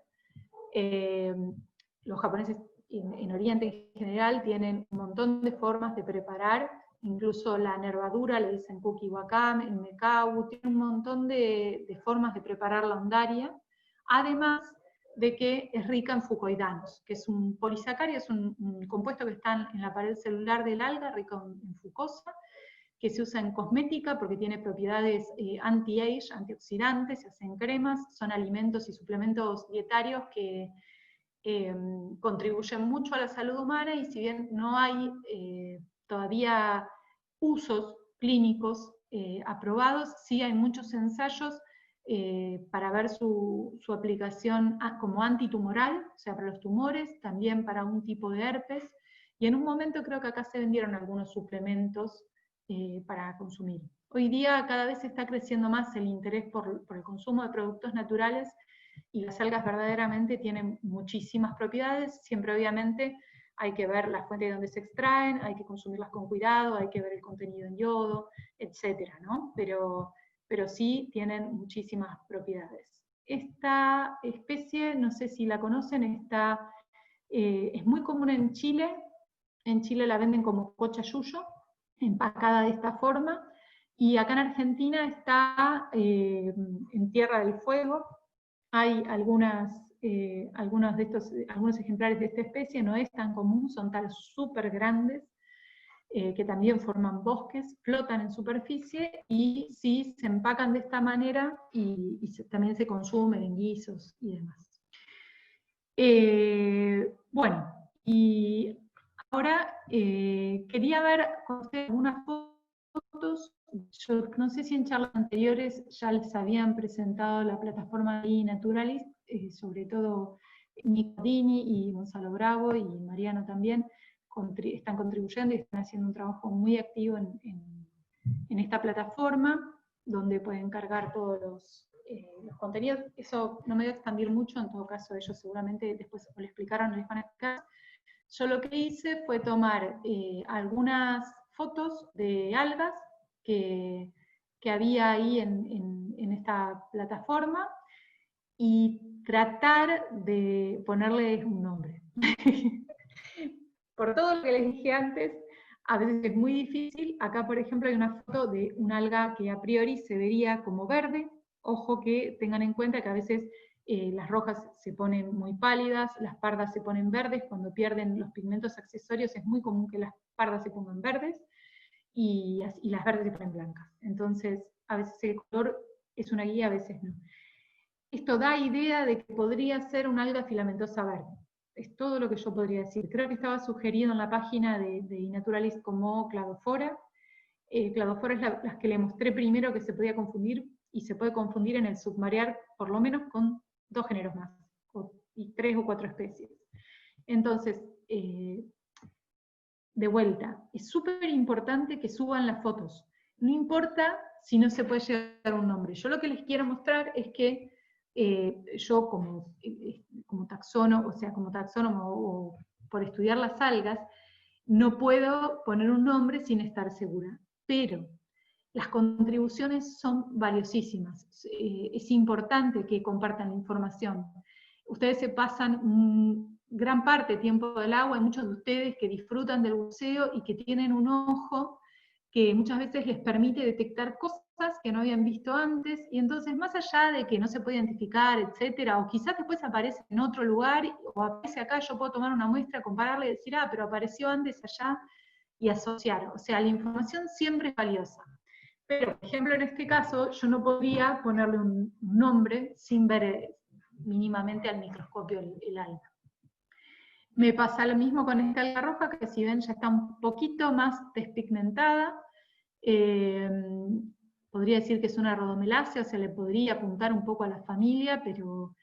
Los japoneses en Oriente en general tienen un montón de formas de preparar, incluso la nervadura le dicen kuki wakame, el mekabu, tiene un montón de formas de preparar la Undaria, además de que es rica en fucoidanos, que es un polisacárido, es un compuesto que está en la pared celular del alga, rico en fucosa, que se usa en cosmética porque tiene propiedades anti-age, antioxidantes, se hacen cremas, son alimentos y suplementos dietarios que contribuyen mucho a la salud humana, y si bien no hay todavía usos clínicos aprobados, sí hay muchos ensayos para ver su aplicación como antitumoral, o sea, para los tumores, también para un tipo de herpes, y en un momento creo que acá se vendieron algunos suplementos para consumir. Hoy día cada vez está creciendo más el interés por el consumo de productos naturales, y las algas verdaderamente tienen muchísimas propiedades. Siempre obviamente hay que ver la fuente de donde se extraen, hay que consumirlas con cuidado, hay que ver el contenido en yodo, etcétera, ¿no? Pero sí tienen muchísimas propiedades. Esta especie, no sé si la conocen, es muy común en Chile. En Chile la venden como cochayuyo, empacada de esta forma, y acá en Argentina está en Tierra del Fuego. Hay algunos ejemplares de esta especie, no es tan común, son tal súper grandes, que también forman bosques, flotan en superficie, y sí se empacan de esta manera, y también se consumen en guisos y demás. Bueno, y ahora quería ver con ustedes algunas fotos. Yo no sé si en charlas anteriores ya les habían presentado la plataforma de Naturalist, sobre todo Nicodini y Gonzalo Bravo y Mariano también están contribuyendo y están haciendo un trabajo muy activo en esta plataforma, donde pueden cargar todos los contenidos. Eso no me voy a expandir mucho, en todo caso ellos seguramente después lo explicaron, les van a explicar. Yo lo que hice fue tomar algunas fotos de algas que había ahí en esta plataforma, y tratar de ponerles un nombre. Por todo lo que les dije antes, a veces es muy difícil. Acá, por ejemplo, hay una foto de un alga que a priori se vería como verde. Ojo que tengan en cuenta que a veces las rojas se ponen muy pálidas, las pardas se ponen verdes. Cuando pierden los pigmentos accesorios es muy común que las pardas se pongan verdes, y las verdes se ponen blancas. Entonces, a veces el color es una guía, a veces no. Esto da idea de que podría ser un alga filamentosa verde. Es todo lo que yo podría decir. Creo que estaba sugerido en la página de Naturalist como cladofora. Cladofora es las que le mostré primero que se podía confundir. y se puede confundir en el submarear por lo menos con 2 géneros más, y 3 o 4 especies. Entonces, de vuelta, es súper importante que suban las fotos. No importa si no se puede llegar a un nombre. Yo lo que les quiero mostrar es que yo como taxónomo, o por estudiar las algas, no puedo poner un nombre sin estar segura. Pero las contribuciones son valiosísimas. Es importante que compartan la información. Ustedes se pasan gran parte del tiempo del agua, hay muchos de ustedes que disfrutan del buceo y que tienen un ojo que muchas veces les permite detectar cosas que no habían visto antes, y entonces más allá de que no se puede identificar, etcétera, o quizás después aparece en otro lugar, o aparece acá, yo puedo tomar una muestra, compararla y decir, pero apareció antes allá, y asociar. O sea, la información siempre es valiosa. Pero, por ejemplo, en este caso, yo no podría ponerle un nombre sin ver mínimamente al microscopio el alga. Me pasa lo mismo con esta alga roja, que si ven ya está un poquito más despigmentada. Podría decir que es una rhodomelácea, o sea, le podría apuntar un poco a la familia, pero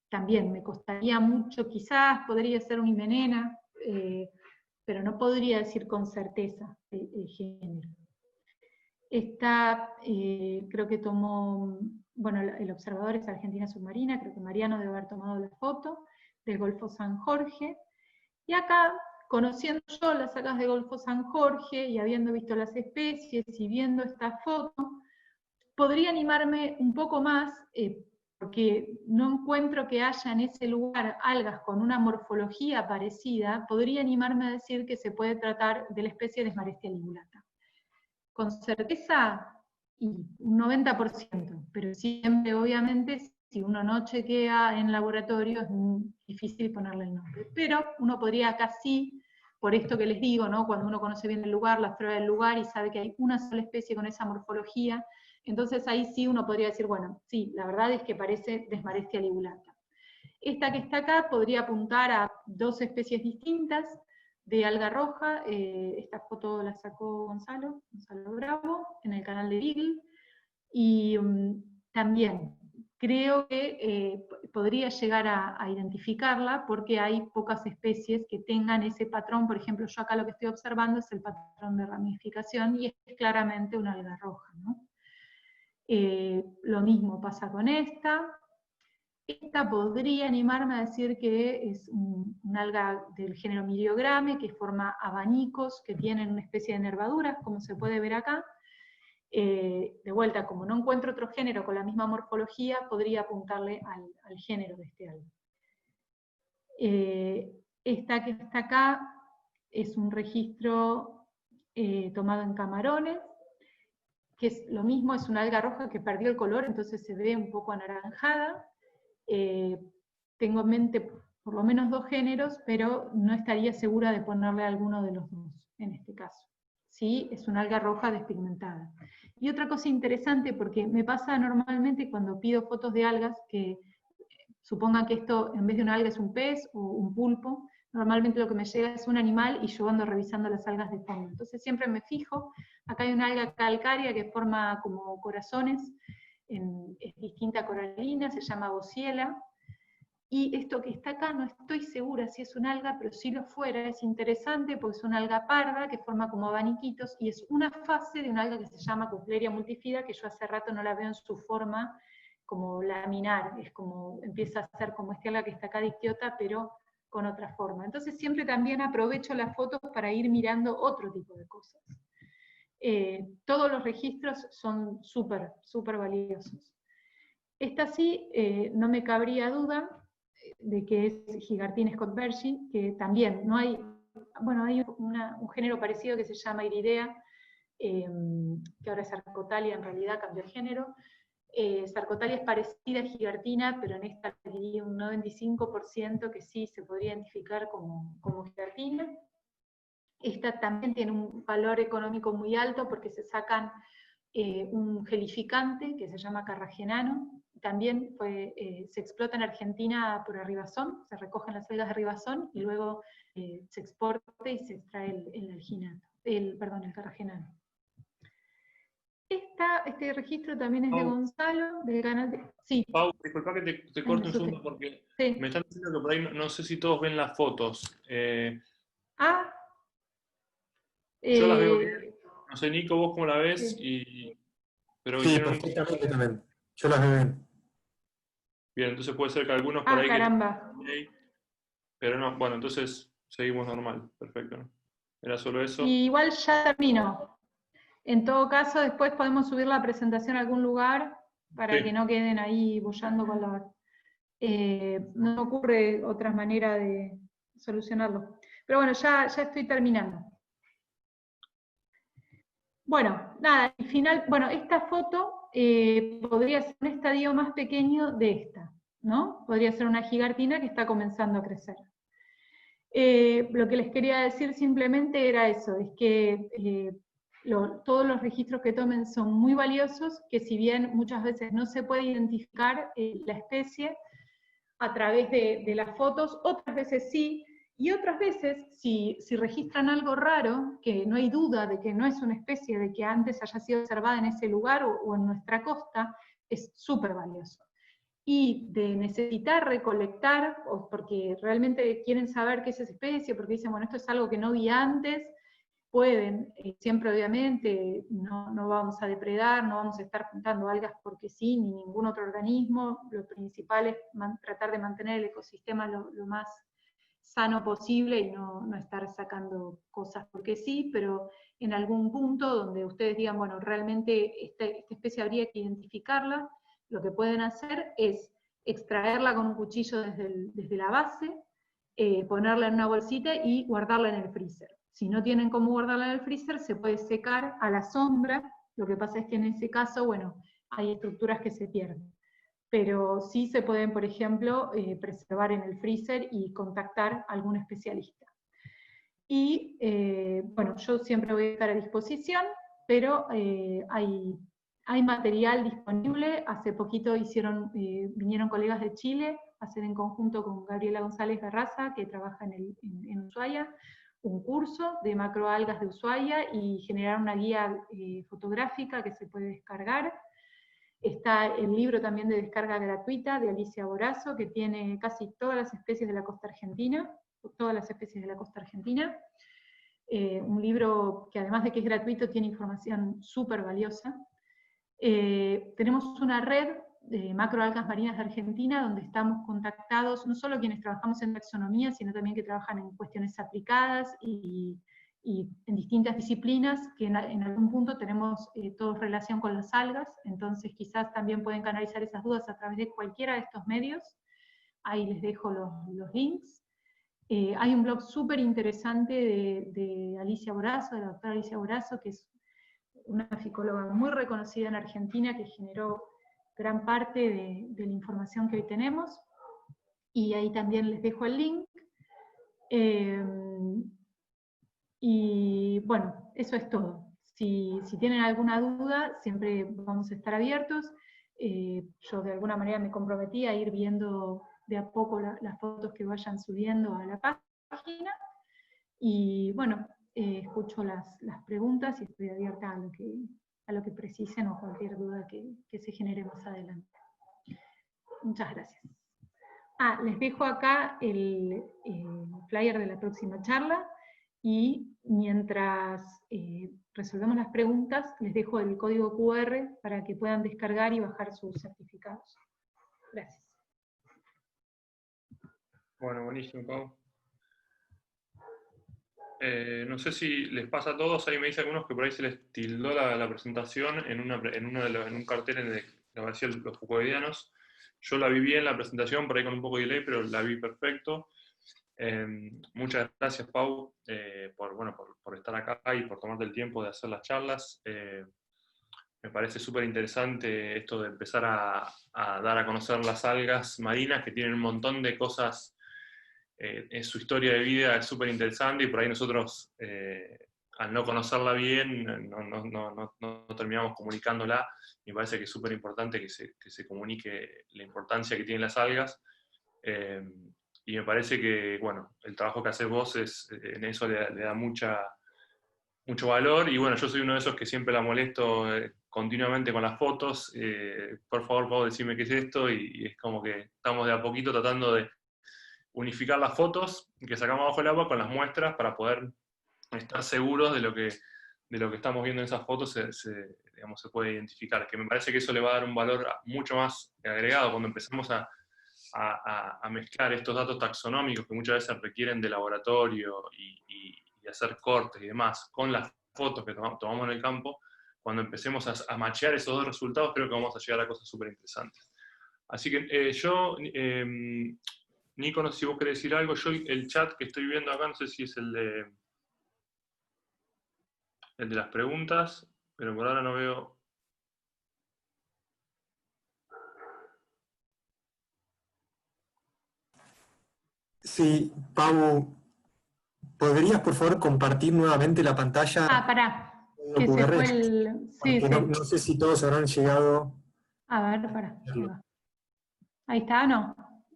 también me costaría mucho, quizás podría ser una himenena, pero no podría decir con certeza el género. Esta, creo que tomó, bueno, el observador es Argentina Submarina, creo que Mariano debe haber tomado la foto, del Golfo San Jorge, y acá, conociendo yo las algas de Golfo San Jorge, y habiendo visto las especies, y viendo esta foto, podría animarme un poco más, porque no encuentro que haya en ese lugar algas con una morfología parecida, podría animarme a decir que se puede tratar de la especie de Desmarestia ligulata. Con certeza, y un 90%, pero siempre, obviamente, si uno no chequea en laboratorio, es muy difícil ponerle el nombre. Pero uno podría acá sí, por esto que les digo, ¿no? Cuando uno conoce bien el lugar, la flora del lugar, y sabe que hay una sola especie con esa morfología, entonces ahí sí uno podría decir, bueno, sí, la verdad es que parece Desmarestia ligulata. Esta que está acá podría apuntar a 2 especies distintas de alga roja. Esta foto la sacó Gonzalo Bravo, en el canal de Beagle, y también creo que podría llegar a identificarla porque hay pocas especies que tengan ese patrón. Por ejemplo, yo acá lo que estoy observando es el patrón de ramificación, y es claramente una alga roja, ¿no? Lo mismo pasa con esta. Esta podría animarme a decir que es un alga del género Myriograme, que forma abanicos que tienen una especie de nervaduras, como se puede ver acá. De vuelta, como no encuentro otro género con la misma morfología, podría apuntarle al género de este alga. Esta que está acá es un registro tomado en camarones, que es lo mismo, es una alga roja que perdió el color, entonces se ve un poco anaranjada. Tengo en mente por lo menos 2 géneros, pero no estaría segura de ponerle alguno de los 2 en este caso. Sí, es una alga roja despigmentada. Y otra cosa interesante, porque me pasa normalmente cuando pido fotos de algas, que supongan que esto en vez de una alga es un pez o un pulpo, normalmente lo que me llega es un animal y yo ando revisando las algas de fondo. Entonces siempre me fijo, acá hay una alga calcárea que forma como corazones, es distinta a coralina, se llama Bociela, y esto que está acá no estoy segura si es un alga, pero si lo fuera es interesante porque es una alga parda que forma como abaniquitos, y es una fase de una alga que se llama Cochlearia multifida, que yo hace rato no la veo en su forma como laminar, es como, empieza a ser como este alga que está acá dictiota, pero con otra forma. Entonces siempre también aprovecho las fotos para ir mirando otro tipo de cosas. Todos los registros son súper, súper valiosos. Esta sí, no me cabría duda de que es Gigartina scottbergi, que también no hay, bueno, hay un género parecido que se llama Iridea, que ahora es Sarcotalia, en realidad cambió el género. Sarcotalia es parecida a Gigartina, pero en esta diría un 95% que sí se podría identificar como Gigartina. Esta también tiene un valor económico muy alto porque se sacan un gelificante que se llama carragenano. También se explota en Argentina por arribazón, se recogen las algas de arribazón y luego se exporta y se extrae el carragenano. Esta este registro también es de Pau, Gonzalo, del canal de... Sí, Pau, disculpa que te ay, corte me un asusté. segundo porque Sí. me están diciendo que por ahí no sé si todos ven las fotos. Ah, Yo las veo bien, eh, no sé, Nico, vos cómo la ves, sí. pero Sí, hicieron un... perfectamente también. Yo las veo bien. Bien, entonces puede ser que algunos por Ah, ahí que tienen caramba. delay, pero no, bueno, entonces seguimos normal, perfecto, ¿no? Era solo eso. Y igual ya termino. En todo caso, después podemos subir la presentación a algún lugar para que Sí, no queden ahí boyando con la... no me ocurre otra manera de solucionarlo. Pero bueno, ya estoy terminando. Bueno, nada, al final, bueno, esta foto podría ser un estadio más pequeño de esta, ¿no? Podría ser una gigartina que está comenzando a crecer. Lo que les quería decir simplemente era eso, es que todos los registros que tomen son muy valiosos, que si bien muchas veces no se puede identificar la especie a través de las fotos, otras veces sí, y otras veces, si registran algo raro, que no hay duda de que no es una especie de que antes haya sido observada en ese lugar o en nuestra costa, es súper valioso. Y de necesitar recolectar, porque realmente quieren saber qué es esa especie, porque dicen, bueno, esto es algo que no vi antes, pueden, siempre obviamente no vamos a depredar, no vamos a estar juntando algas porque sí, ni ningún otro organismo, lo principal es tratar de mantener el ecosistema lo más sano posible y no estar sacando cosas porque sí, pero en algún punto donde ustedes digan, bueno, realmente esta especie habría que identificarla, lo que pueden hacer es extraerla con un cuchillo desde la base, ponerla en una bolsita y guardarla en el freezer. Si no tienen cómo guardarla en el freezer, se puede secar a la sombra, lo que pasa es que en ese caso, bueno, hay estructuras que se pierden. Pero sí se pueden, por ejemplo, preservar en el freezer y contactar a algún especialista. Y bueno, yo siempre voy a estar a disposición, pero hay material disponible. Hace poquito vinieron colegas de Chile a hacer en conjunto con Gabriela González Garraza, que trabaja en Ushuaia, un curso de macroalgas de Ushuaia y generar una guía fotográfica que se puede descargar. Está el libro también de descarga gratuita de Alicia Borazo, que tiene casi todas las especies de la costa argentina, todas las especies de la costa argentina. Un libro que además de que es gratuito tiene información súper valiosa. Tenemos una red de macroalgas marinas de Argentina donde estamos contactados, no solo quienes trabajamos en taxonomía, sino también que trabajan en cuestiones aplicadas y en distintas disciplinas, que en algún punto tenemos todos relación con las algas, entonces quizás también pueden canalizar esas dudas a través de cualquiera de estos medios. Ahí les dejo los links. Hay un blog súper interesante de Alicia Borazo, de la doctora Alicia Borazo, que es una ficóloga muy reconocida en Argentina, que generó gran parte de la información que hoy tenemos, y ahí también les dejo el link. Y bueno, eso es todo. Si tienen alguna duda, siempre vamos a estar abiertos. Yo de alguna manera me comprometí a ir viendo de a poco las fotos que vayan subiendo a la página. Y bueno, escucho las preguntas y estoy abierta a lo que precisen o cualquier duda que se genere más adelante. Muchas gracias. Les dejo acá el flyer de la próxima charla y mientras resolvemos las preguntas, les dejo el código QR para que puedan descargar y bajar sus certificados. Gracias. Bueno, buenísimo, Pau. No sé si les pasa a todos, ahí me dicen algunos que por ahí se les tildó la presentación en un cartel en el que aparecía los Foucauldianos. Yo la vi bien la presentación, por ahí con un poco de delay, pero la vi perfecto. Muchas gracias, Pau, por estar acá y por tomarte el tiempo de hacer las charlas. Me parece súper interesante esto de empezar a dar a conocer las algas marinas, que tienen un montón de cosas en su historia de vida, es súper interesante, y por ahí nosotros, al no conocerla bien, no terminamos comunicándola. Me parece que es súper importante que se comunique la importancia que tienen las algas. Y me parece que, bueno, el trabajo que haces vos en eso le da mucha mucho valor, y bueno, yo soy uno de esos que siempre la molesto continuamente con las fotos, por favor, puedo decirme qué es esto, y es como que estamos de a poquito tratando de unificar las fotos que sacamos bajo el agua con las muestras para poder estar seguros de lo que estamos viendo en esas fotos digamos, se puede identificar, que me parece que eso le va a dar un valor mucho más agregado cuando empezamos a mezclar estos datos taxonómicos que muchas veces requieren de laboratorio y hacer cortes y demás, con las fotos que tomamos en el campo. Cuando empecemos a machear esos dos resultados, creo que vamos a llegar a cosas súper interesantes. Así que Nico, no sé si vos querés decir algo. Yo el chat que estoy viendo acá, no sé si es el de las preguntas, pero por ahora no veo. Sí, Pau, ¿podrías por favor compartir nuevamente la pantalla? Ah, pará, que se QR? fue el... Sí, Porque sí. no sé si todos habrán llegado. A ver, pará. Ahí está, ¿no?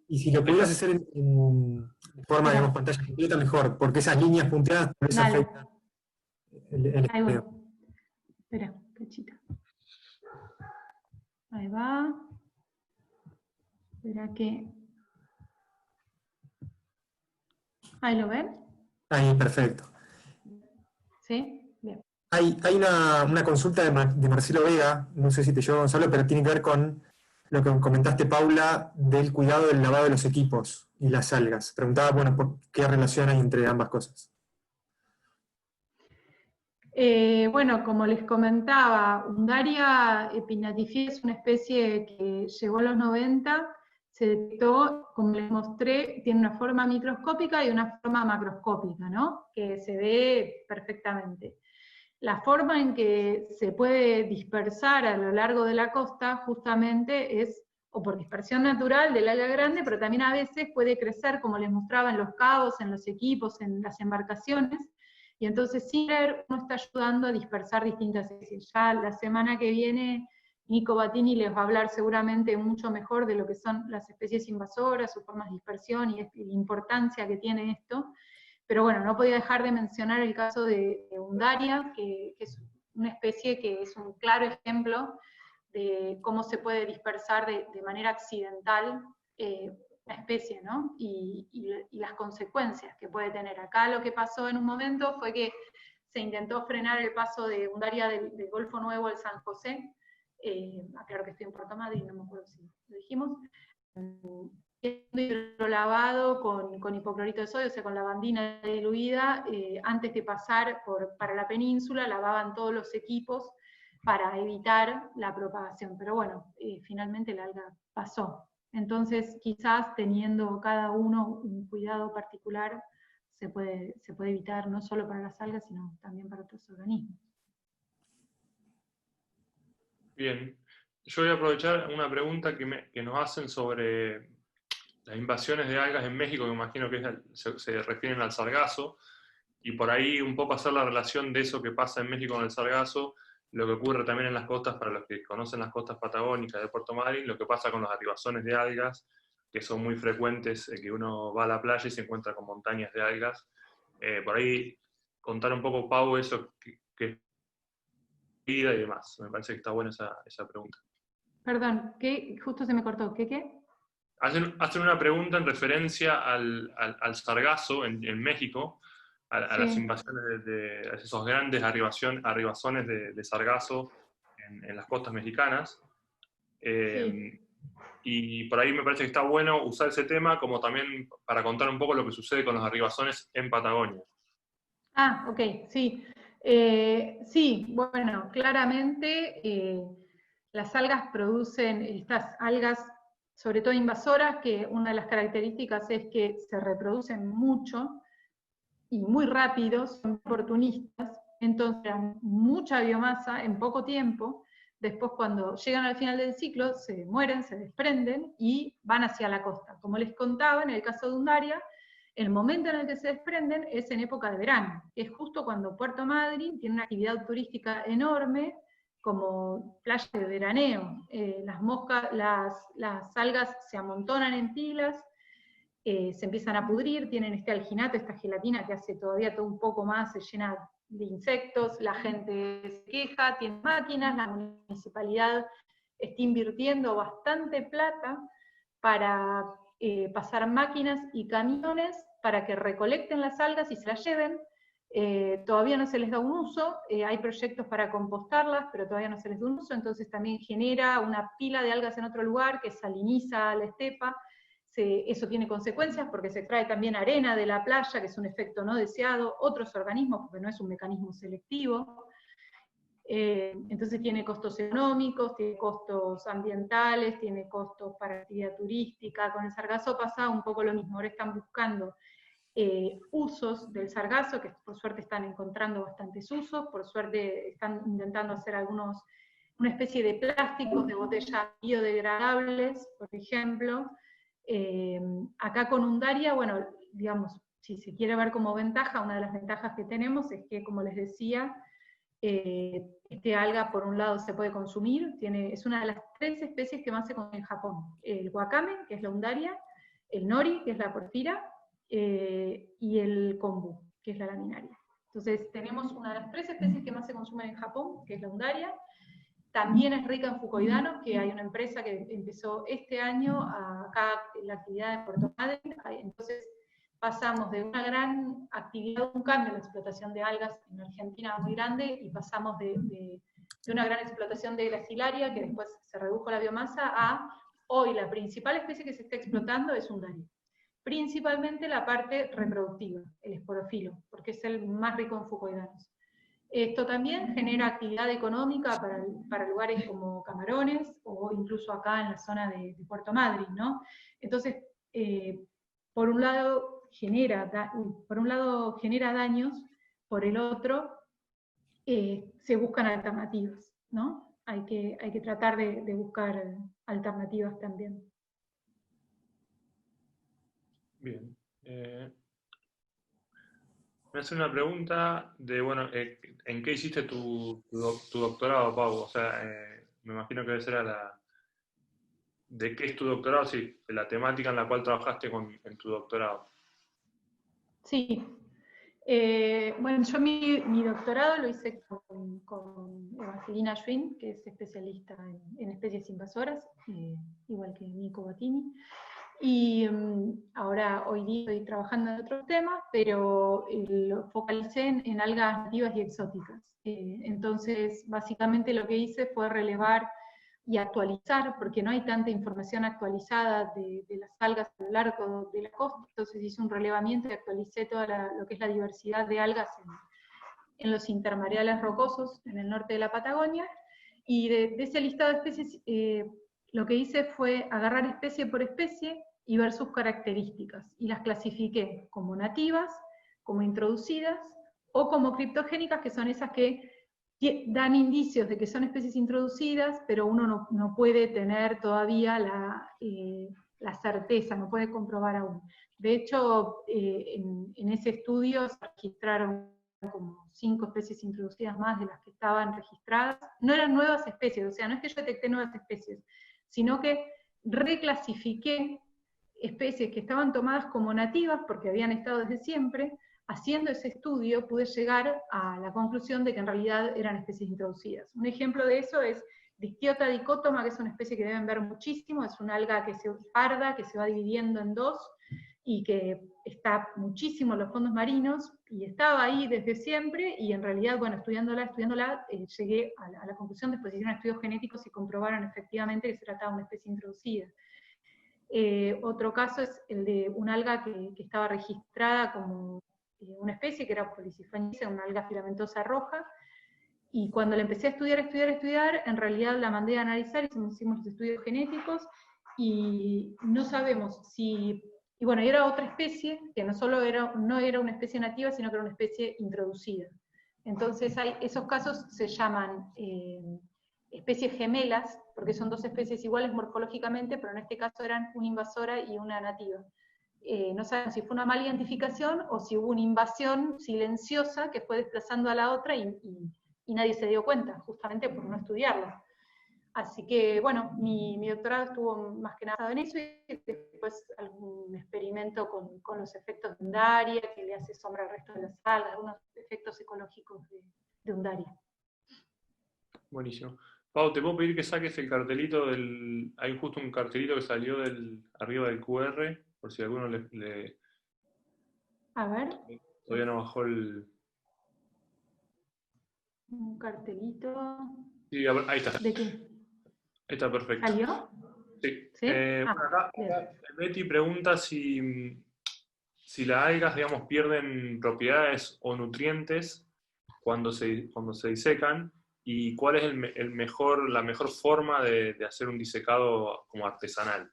Y si lo pudieras hacer en forma, Espera. digamos, pantalla completa, mejor, porque esas líneas punteadas tal vez Dale. afectan el Ahí voy. video. Espera, cachita. Ahí va. Espera que... ¿Ahí lo ven? Ahí, perfecto. ¿Sí? Bien. Hay una consulta de Marcelo Vega, no sé si te llegó, Gonzalo, pero tiene que ver con lo que comentaste, Paula, del cuidado del lavado de los equipos y las algas. Preguntaba, bueno, ¿por qué relación hay entre ambas cosas? Bueno, como les comentaba, Undaria epinatifidae es una especie que llegó a los 90, se detectó, como les mostré, tiene una forma microscópica y una forma macroscópica, ¿no? Que se ve perfectamente. La forma en que se puede dispersar a lo largo de la costa justamente es o por dispersión natural del alga grande, pero también a veces puede crecer, como les mostraba, en los cabos, en los equipos, en las embarcaciones, y entonces sin querer uno está ayudando a dispersar distintas especies. Ya la semana que viene Nico Battini les va a hablar seguramente mucho mejor de lo que son las especies invasoras, sus formas de dispersión y la importancia que tiene esto. Pero bueno, no podía dejar de mencionar el caso de Undaria, que es una especie que es un claro ejemplo de cómo se puede dispersar de manera accidental la especie, ¿no? Y las consecuencias que puede tener. Acá lo que pasó en un momento fue que se intentó frenar el paso de Undaria del Golfo Nuevo al San José. Aclaro que estoy en Puerto Madryn, no me acuerdo si lo dijimos. Hidrolavado con hipoclorito de sodio, o sea, con lavandina diluida, antes de pasar para la península, lavaban todos los equipos para evitar la propagación. Pero bueno, finalmente el alga pasó. Entonces, quizás teniendo cada uno un cuidado particular, se puede evitar no solo para las algas, sino también para otros organismos. Bien. Yo voy a aprovechar una pregunta que nos hacen sobre las invasiones de algas en México, que imagino que se refieren al sargazo, y por ahí un poco hacer la relación de eso que pasa en México con el sargazo, lo que ocurre también en las costas, para los que conocen las costas patagónicas de Puerto Madryn, lo que pasa con los arribazones de algas, que son muy frecuentes, que uno va a la playa y se encuentra con montañas de algas. Por ahí contar un poco, Pau, eso que es vida y demás. Me parece que está buena esa pregunta. Perdón, ¿qué? Justo se me cortó. ¿Qué? Hacen una pregunta en referencia al sargazo en México, a las invasiones de esos grandes arribazones de sargazo en las costas mexicanas. Sí. Y por ahí me parece que está bueno usar ese tema como también para contar un poco lo que sucede con los arribazones en Patagonia. Ah, ok, sí. Sí, bueno, claramente las algas producen, estas algas, sobre todo invasoras, que una de las características es que se reproducen mucho y muy rápido, son oportunistas, entonces mucha biomasa en poco tiempo. Después, cuando llegan al final del ciclo, se mueren, se desprenden y van hacia la costa. Como les contaba, en el caso de Undaria, el momento en el que se desprenden es en época de verano, que es justo cuando Puerto Madryn tiene una actividad turística enorme, como playa de veraneo. Las algas se amontonan en pilas, se empiezan a pudrir, tienen este alginato, esta gelatina que hace todavía todo un poco más, se llena de insectos, la gente se queja, tiene máquinas, la municipalidad está invirtiendo bastante plata para pasar máquinas y camiones para que recolecten las algas y se las lleven. Todavía no se les da un uso, hay proyectos para compostarlas, pero todavía no se les da un uso, entonces también genera una pila de algas en otro lugar que saliniza la estepa. Eso tiene consecuencias porque se extrae también arena de la playa, que es un efecto no deseado, otros organismos, porque no es un mecanismo selectivo. Entonces tiene costos económicos, tiene costos ambientales, tiene costos para actividad turística. Con el sargazo pasa un poco lo mismo, ahora están buscando usos del sargazo, que por suerte están encontrando bastantes usos, por suerte están intentando hacer una especie de plásticos de botellas biodegradables, por ejemplo. Acá con Undaria, bueno, digamos, si se quiere ver como ventaja, una de las ventajas que tenemos es que, como les decía, este alga por un lado se puede consumir, es una de las 3 especies que más se consumen en Japón: el wakame, que es la Undaria, el nori, que es la porfira, y el kombu, que es la laminaria. Entonces tenemos una de las 3 especies que más se consumen en Japón, que es la Undaria. También es rica en fucoidanos, que hay una empresa que empezó este año acá en la actividad de Puerto Madryn. Entonces pasamos de una gran actividad, un cambio en la explotación de algas en Argentina muy grande, y pasamos de una gran explotación de Gracilaria, que después se redujo la biomasa, a hoy la principal especie que se está explotando es Undaria. Principalmente la parte reproductiva, el esporofilo, porque es el más rico en fucoidanos. Esto también genera actividad económica para lugares como Camarones, o incluso acá en la zona de Puerto Madryn, ¿no? Entonces, por un lado genera daños, por el otro se buscan alternativas, ¿no? Hay que tratar de buscar alternativas también. Bien. Me hace una pregunta de, bueno, ¿en qué hiciste tu doctorado, Pau? O sea, me imagino que debe ser ¿de qué es tu doctorado? Sí, de la temática en la cual trabajaste en tu doctorado. Sí. Bueno, yo mi doctorado lo hice con Evangelina Schwinn, que es especialista en especies invasoras, igual que Nico Bottini. Y ahora, hoy día, estoy trabajando en otros temas, pero lo focalicé en algas nativas y exóticas. Entonces, básicamente lo que hice fue relevar y actualizar, porque no hay tanta información actualizada de las algas a lo largo de la costa. Entonces hice un relevamiento y actualicé toda lo que es la diversidad de algas en los intermareales rocosos en el norte de la Patagonia. Y de ese listado de especies, lo que hice fue agarrar especie por especie y ver sus características, y las clasifiqué como nativas, como introducidas, o como criptogénicas, que son esas que dan indicios de que son especies introducidas, pero uno no puede tener todavía la certeza, no puede comprobar aún. De hecho, en ese estudio se registraron como 5 especies introducidas más de las que estaban registradas. No eran nuevas especies, o sea, no es que yo detecté nuevas especies, sino que reclasifiqué especies que estaban tomadas como nativas porque habían estado desde siempre. Haciendo ese estudio pude llegar a la conclusión de que en realidad eran especies introducidas. Un ejemplo de eso es Dictyota dicotoma, que es una especie que deben ver muchísimo, es una alga parda que se va dividiendo en 2 y que está muchísimo en los fondos marinos, y estaba ahí desde siempre, y en realidad, bueno, estudiándola, llegué a la conclusión, después de hicieron estudios genéticos y comprobaron efectivamente que se trataba de una especie introducida. Otro caso es el de una alga que estaba registrada como una especie, que era Polysiphonicia, una alga filamentosa roja, y cuando la empecé a estudiar, en realidad la mandé a analizar, hicimos los estudios genéticos, y no sabemos si... Y bueno, era otra especie, que no era una especie nativa, sino que era una especie introducida. Entonces esos casos se llaman especies gemelas, porque son 2 especies iguales morfológicamente, pero en este caso eran una invasora y una nativa. No sabemos si fue una mala identificación o si hubo una invasión silenciosa que fue desplazando a la otra y nadie se dio cuenta, justamente por no estudiarla. Así que, bueno, mi doctorado estuvo más que nada en eso, y después algún experimento con los efectos de Undaria, que le hace sombra al resto de las algas, algunos efectos ecológicos de Undaria. Buenísimo. Pau, ¿te puedo pedir que saques el cartelito del... Hay justo un cartelito que salió arriba del QR, por si alguno A ver, todavía no bajó el... un cartelito. Sí, a ver, ahí está. ¿De qué? Ahí está, perfecto. ¿Salió? Sí. ¿Sí? Bueno, acá Betty pregunta si las algas, digamos, pierden propiedades o nutrientes cuando se disecan, y cuál es la mejor forma de hacer un disecado como artesanal.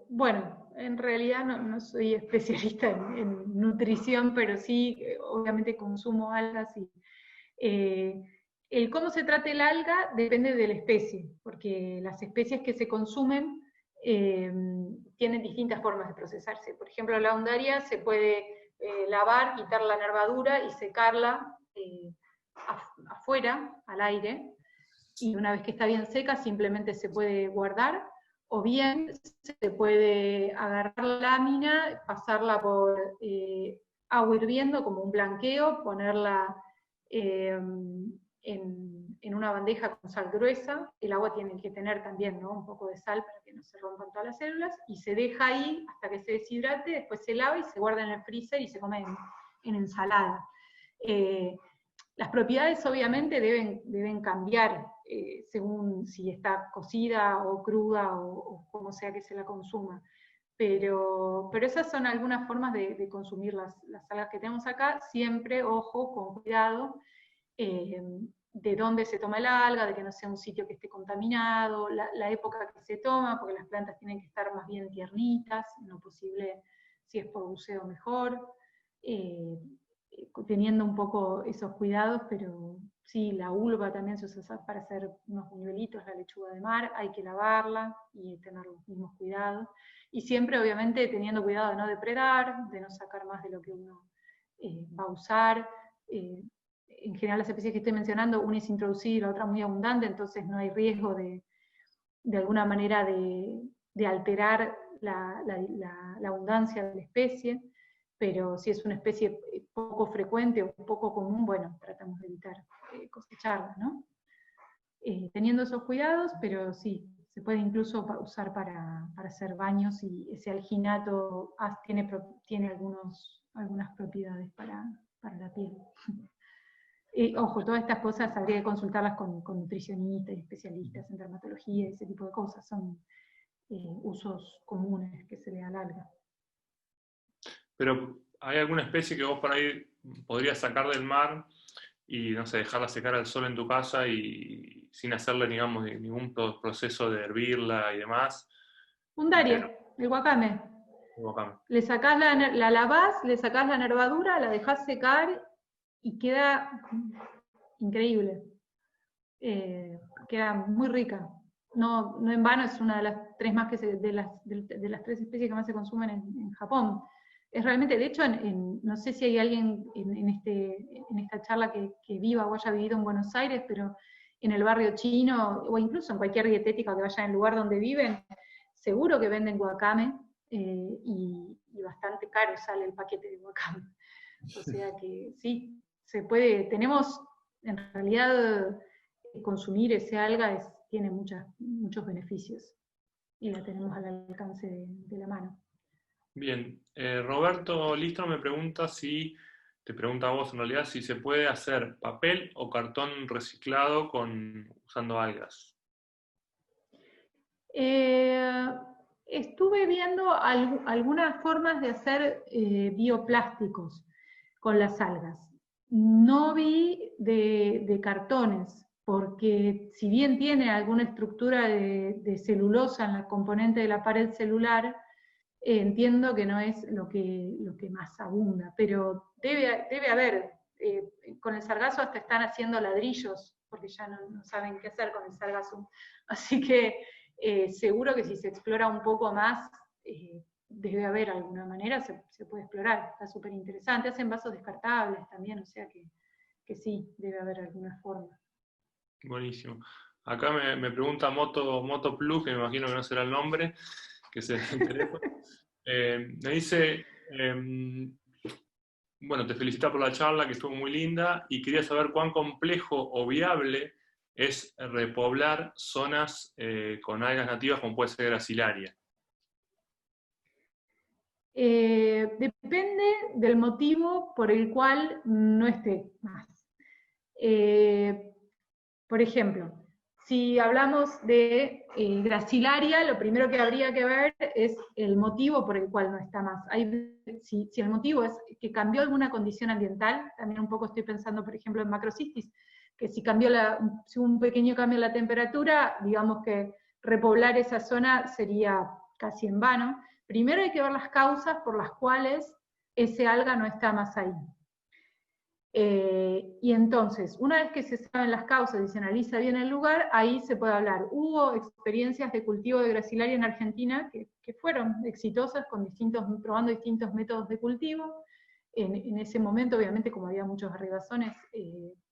Bueno, en realidad no soy especialista en nutrición, pero sí, obviamente consumo algas y el cómo se trata el alga depende de la especie, porque las especies que se consumen tienen distintas formas de procesarse. Por ejemplo, la Undaria se puede lavar, quitar la nervadura y secarla afuera, al aire, y una vez que está bien seca simplemente se puede guardar, o bien se puede agarrar la lámina, pasarla por agua hirviendo como un blanqueo, ponerla en una bandeja con sal gruesa. El agua tiene que tener también, ¿no?, un poco de sal para que no se rompan todas las células, y se deja ahí hasta que se deshidrate, después se lava y se guarda en el freezer y se come en ensalada. Las propiedades obviamente deben cambiar según si está cocida o cruda o como sea que se la consuma. Pero esas son algunas formas de consumir las algas que tenemos acá, siempre, ojo, con cuidado, de dónde se toma el alga, de que no sea un sitio que esté contaminado, la época que se toma, porque las plantas tienen que estar más bien tiernitas, en lo posible, si es por buceo mejor, teniendo un poco esos cuidados, pero sí, la ulva también se usa para hacer unos buñuelitos, la lechuga de mar, hay que lavarla y tener los mismos cuidados, y siempre obviamente teniendo cuidado de no depredar, de no sacar más de lo que uno va a usar. En general las especies que estoy mencionando, una es introducida y la otra muy abundante, entonces no hay riesgo de alguna manera de alterar la abundancia de la especie, pero si es una especie poco frecuente o poco común, bueno, tratamos de evitar cosecharla, ¿no? Teniendo esos cuidados, pero sí, se puede incluso usar para hacer baños, y ese alginato tiene algunas propiedades para la piel. Ojo, todas estas cosas habría que consultarlas con nutricionistas y especialistas en dermatología, ese tipo de cosas, son usos comunes que se le da al alga. Pero, ¿hay alguna especie que vos por ahí podrías sacar del mar y, no sé, dejarla secar al sol en tu casa y sin hacerle, digamos, ningún proceso de hervirla y demás? Undaria, el guacame. Le sacás la lavás, le sacás la nervadura, la dejás secar y queda increíble. Queda muy rica. No en vano es una de las tres más de las tres especies que más se consumen en Japón. Es realmente, de hecho, no sé si hay alguien en esta charla que viva o haya vivido en Buenos Aires, pero en el barrio chino, o incluso en cualquier dietética que vaya en el lugar donde viven, seguro que venden guacame, y bastante caro sale el paquete de guacame. O sea que sí, se puede, tenemos, en realidad, consumir ese alga tiene muchos beneficios, y la tenemos al alcance de la mano. Bien, Roberto Listro me pregunta te pregunta a vos en realidad, si se puede hacer papel o cartón reciclado usando algas. Estuve viendo algunas formas de hacer bioplásticos con las algas. No vi de cartones, porque si bien tiene alguna estructura de celulosa en la componente de la pared celular, entiendo que no es lo que más abunda, pero debe haber. Con el sargazo hasta están haciendo ladrillos, porque ya no saben qué hacer con el sargazo. Así que seguro que si se explora un poco más, debe haber alguna manera, se puede explorar, está súper interesante. Hacen vasos descartables también, o sea que sí, debe haber alguna forma. Buenísimo. Acá me pregunta Moto Plus, que me imagino que no será el nombre, que es el teléfono. Me dice, bueno, te felicita por la charla, que estuvo muy linda, y quería saber cuán complejo o viable es repoblar zonas con algas nativas como puede ser Gracilaria. Depende del motivo por el cual no esté más. Por ejemplo, si hablamos de Gracilaria, lo primero que habría que ver es el motivo por el cual no está más. Si el motivo es que cambió alguna condición ambiental, también un poco estoy pensando, por ejemplo, en macrocistis, que si hubo un pequeño cambio en la temperatura, digamos que repoblar esa zona sería casi en vano. Primero hay que ver las causas por las cuales ese alga no está más ahí. Y entonces, una vez que se saben las causas y se analiza bien el lugar, ahí se puede hablar. Hubo experiencias de cultivo de Gracilaria en Argentina que fueron exitosas, probando distintos métodos de cultivo. En ese momento, obviamente, como había muchos arribazones,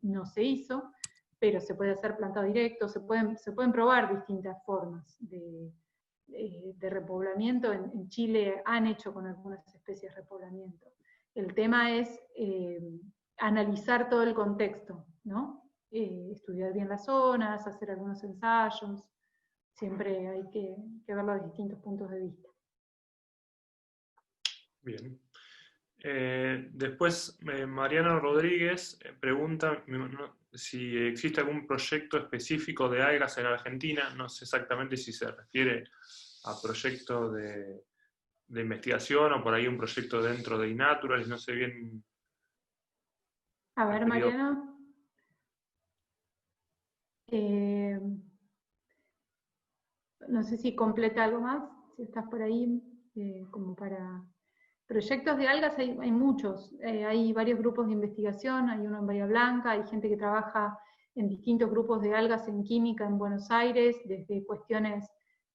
no se hizo, pero se puede hacer plantado directo, se pueden probar distintas formas de repoblamiento. En Chile han hecho con algunas especies repoblamiento. El tema es analizar todo el contexto, ¿no? Estudiar bien las zonas, hacer algunos ensayos, siempre hay que verlo desde distintos puntos de vista. Bien. Después, Mariano Rodríguez pregunta si existe algún proyecto específico de algas en Argentina. No sé exactamente si se refiere a proyectos de investigación o por ahí un proyecto dentro de iNaturalist, no sé bien. A ver, Mariano. No sé si completa algo más, si estás por ahí, como para... Proyectos de algas hay muchos, hay varios grupos de investigación, hay uno en Bahía Blanca, hay gente que trabaja en distintos grupos de algas en química en Buenos Aires, desde cuestiones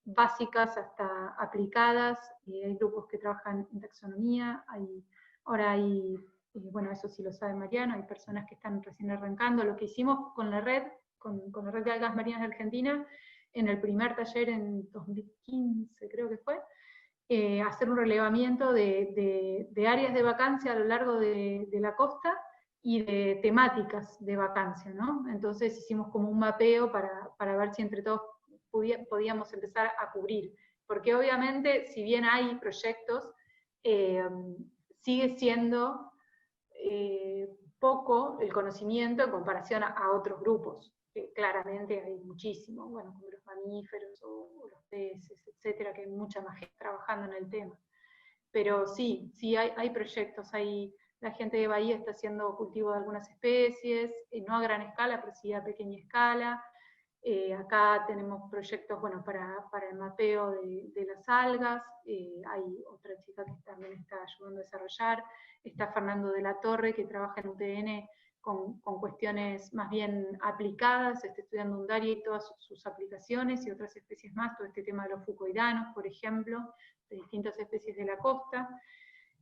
básicas hasta aplicadas, hay grupos que trabajan en taxonomía, ahora hay, bueno, eso sí lo sabe Mariano, hay personas que están recién arrancando. Lo que hicimos con la red, con la red de algas marinas de Argentina, en el primer taller en 2015 creo que fue, hacer un relevamiento de áreas de vacancia a lo largo de la costa y de temáticas de vacancia, ¿no? Entonces hicimos como un mapeo para ver si entre todos podíamos empezar a cubrir, porque obviamente si bien hay proyectos, sigue siendo poco el conocimiento en comparación a otros grupos. Claramente hay muchísimo, bueno, como los mamíferos o los peces, etcétera, que hay mucha más gente trabajando en el tema. Pero sí hay proyectos, la gente de Bahía está haciendo cultivo de algunas especies, no a gran escala, pero sí a pequeña escala. Acá tenemos proyectos, bueno, para el mapeo de las algas, hay otra chica que también está ayudando a desarrollar, está Fernando de la Torre, que trabaja en UTN con cuestiones más bien aplicadas, está estudiando Undaria y todas sus aplicaciones y otras especies más, todo este tema de los fucoidanos, por ejemplo, de distintas especies de la costa.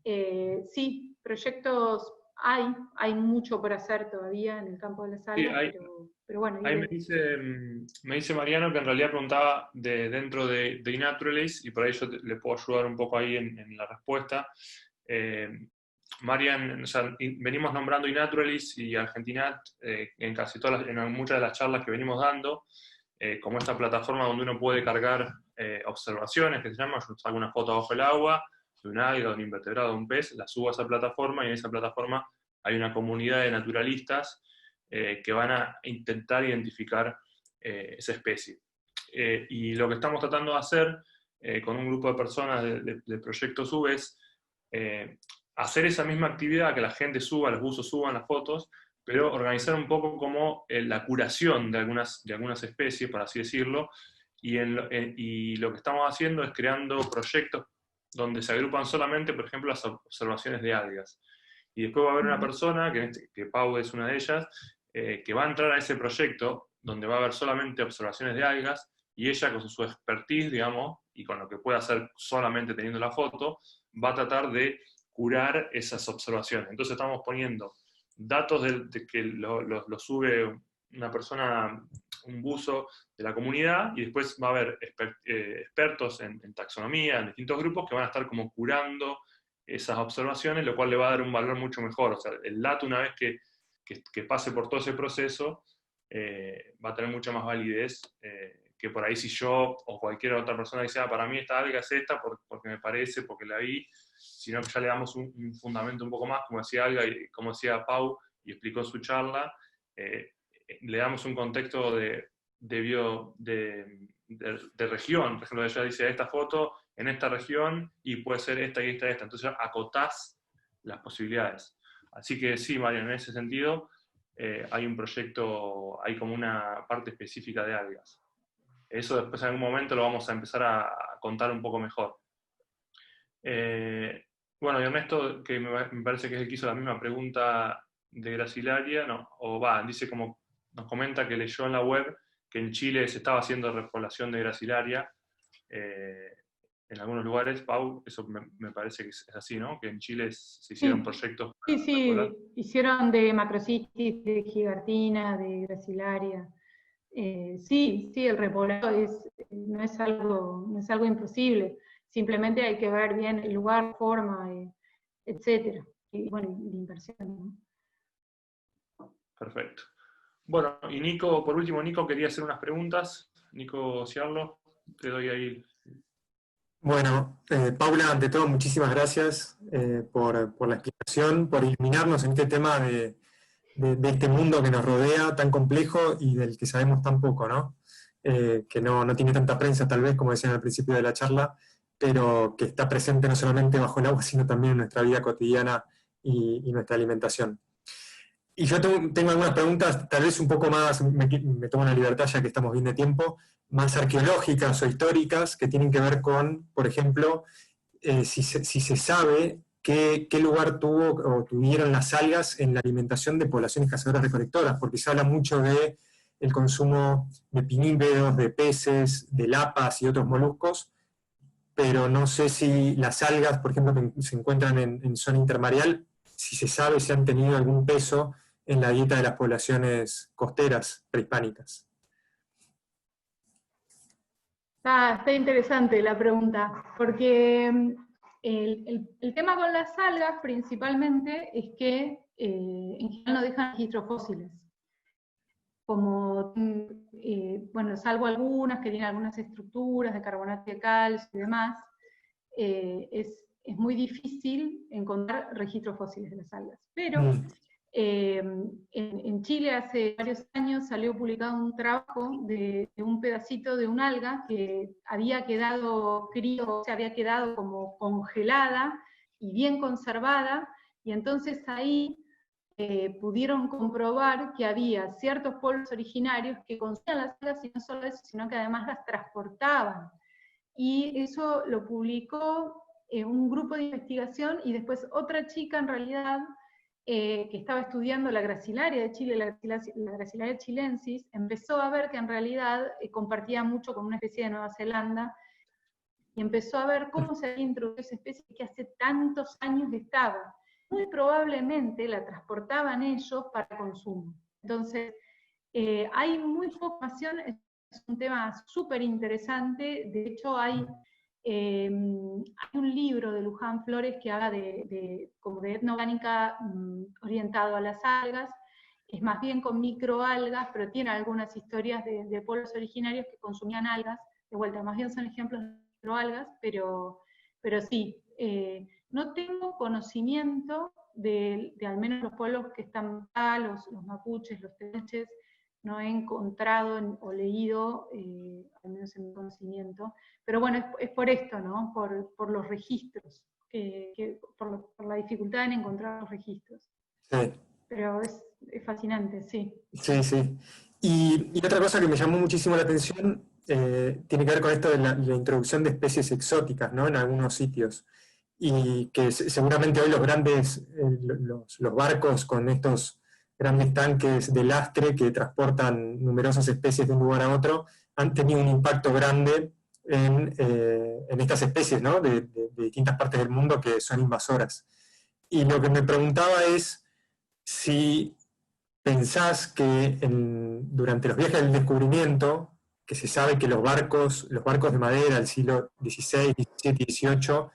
Sí, proyectos hay mucho por hacer todavía en el campo de las algas, Sí, pero bueno. Ahí me dice Mariano que en realidad preguntaba dentro de iNaturalist, y por ahí yo le puedo ayudar un poco ahí en la respuesta. Marian, o sea, venimos nombrando iNaturalist y Argentinat en casi en muchas de las charlas que venimos dando, como esta plataforma donde uno puede cargar observaciones, que se llama, yo saco una foto bajo el agua, de un alga, de un invertebrado, de un pez, la subo a esa plataforma, y en esa plataforma hay una comunidad de naturalistas que van a intentar identificar esa especie. Y lo que estamos tratando de hacer con un grupo de personas de Proyecto SUB es hacer esa misma actividad, que la gente suba, los buzos suban las fotos, pero organizar un poco como la curación de algunas especies, por así decirlo, y lo que estamos haciendo es creando proyectos donde se agrupan solamente, por ejemplo, las observaciones de algas. Y después va a haber una persona, que Pau es una de ellas, que va a entrar a ese proyecto donde va a haber solamente observaciones de algas, y ella con su expertise, digamos, y con lo que puede hacer solamente teniendo la foto, va a tratar de curar esas observaciones. Entonces estamos poniendo datos de que lo sube una persona, un buzo de la comunidad, y después va a haber expertos en taxonomía, en distintos grupos, que van a estar como curando esas observaciones, lo cual le va a dar un valor mucho mejor. O sea, el dato, una vez que pase por todo ese proceso, va a tener mucha más validez que por ahí si yo o cualquier otra persona dice, para mí esta alga es esta porque me parece, porque la vi, sino que ya le damos un fundamento un poco más, como decía Alga y como decía Pau, y explicó en su charla, le damos un contexto de región. Por ejemplo, ella dice, esta foto en esta región, y puede ser esta y esta y esta. Entonces acotás las posibilidades. Así que sí, Mario, en ese sentido, hay un proyecto, hay como una parte específica de algas. Eso después en algún momento lo vamos a empezar a contar un poco mejor. Bueno, y Ernesto, que me parece que es el que hizo la misma pregunta de Gracilaria, dice como, nos comenta que leyó en la web que en Chile se estaba haciendo repoblación de Gracilaria, en algunos lugares. Pau, eso me parece que es así, ¿no? Que en Chile se hicieron proyectos para repoblar. Hicieron de macrocitis, de gigartina, de gracilaria. Sí, el repoblado no es algo imposible, simplemente hay que ver bien el lugar, forma, etcétera, y bueno, la inversión, ¿no? Perfecto. Bueno, y Nico, por último, Nico quería hacer unas preguntas. Nico Ciarlo, te doy ahí. Bueno, Paula, ante todo, muchísimas gracias por la explicación, por iluminarnos en este tema de este mundo que nos rodea, tan complejo y del que sabemos tan poco, ¿no? Que no tiene tanta prensa, tal vez, como decían al principio de la charla, pero que está presente no solamente bajo el agua, sino también en nuestra vida cotidiana y nuestra alimentación. Y yo tengo algunas preguntas, tal vez un poco más, me tomo la libertad ya que estamos bien de tiempo, más arqueológicas o históricas, que tienen que ver con, por ejemplo, si se sabe qué lugar tuvo o tuvieron las algas en la alimentación de poblaciones cazadoras-recolectoras, porque se habla mucho del consumo de pinípedos, de peces, de lapas y otros moluscos, pero no sé si las algas, por ejemplo, que se encuentran en zona intermareal, si se sabe si han tenido algún peso en la dieta de las poblaciones costeras prehispánicas. Está interesante la pregunta, porque el tema con las algas principalmente es que en general no dejan registros fósiles. Como, bueno, salvo algunas que tienen algunas estructuras de carbonato de calcio y demás, es muy difícil encontrar registros fósiles de las algas. Pero en Chile hace varios años salió publicado un trabajo de un pedacito de un alga que había quedado había quedado como congelada y bien conservada, y entonces ahí pudieron comprobar que había ciertos pueblos originarios que consumían las algas, y no solo eso, sino que además las transportaban. Y eso lo publicó un grupo de investigación, y después otra chica en realidad que estaba estudiando la gracilaria de Chile, la gracilaria chilensis, empezó a ver que en realidad compartía mucho con una especie de Nueva Zelanda, y empezó a ver cómo se había introducido esa especie que hace tantos años estaba. Muy probablemente la transportaban ellos para consumo. Entonces, hay muy poca información, es un tema súper interesante. De hecho, hay un libro de Luján Flores que habla como de etnoorgánica orientado a las algas. Es más bien con microalgas, pero tiene algunas historias de pueblos originarios que consumían algas. De vuelta, más bien son ejemplos de microalgas, pero sí. No tengo conocimiento de al menos los pueblos que están acá, los mapuches, los tehuelches, no he encontrado o leído, al menos en mi conocimiento, pero bueno, es por esto, ¿no? Por los registros, por la dificultad en encontrar los registros. Sí. Pero es fascinante, sí. Sí, sí. Y otra cosa que me llamó muchísimo la atención tiene que ver con esto de la introducción de especies exóticas, ¿no? En algunos sitios. Y que seguramente hoy los grandes, los barcos con estos grandes tanques de lastre que transportan numerosas especies de un lugar a otro, han tenido un impacto grande en estas especies, ¿no? de distintas partes del mundo que son invasoras. Y lo que me preguntaba es si pensás que durante los viajes del descubrimiento, que se sabe que los barcos de madera del siglo XVI, XVII y XVIII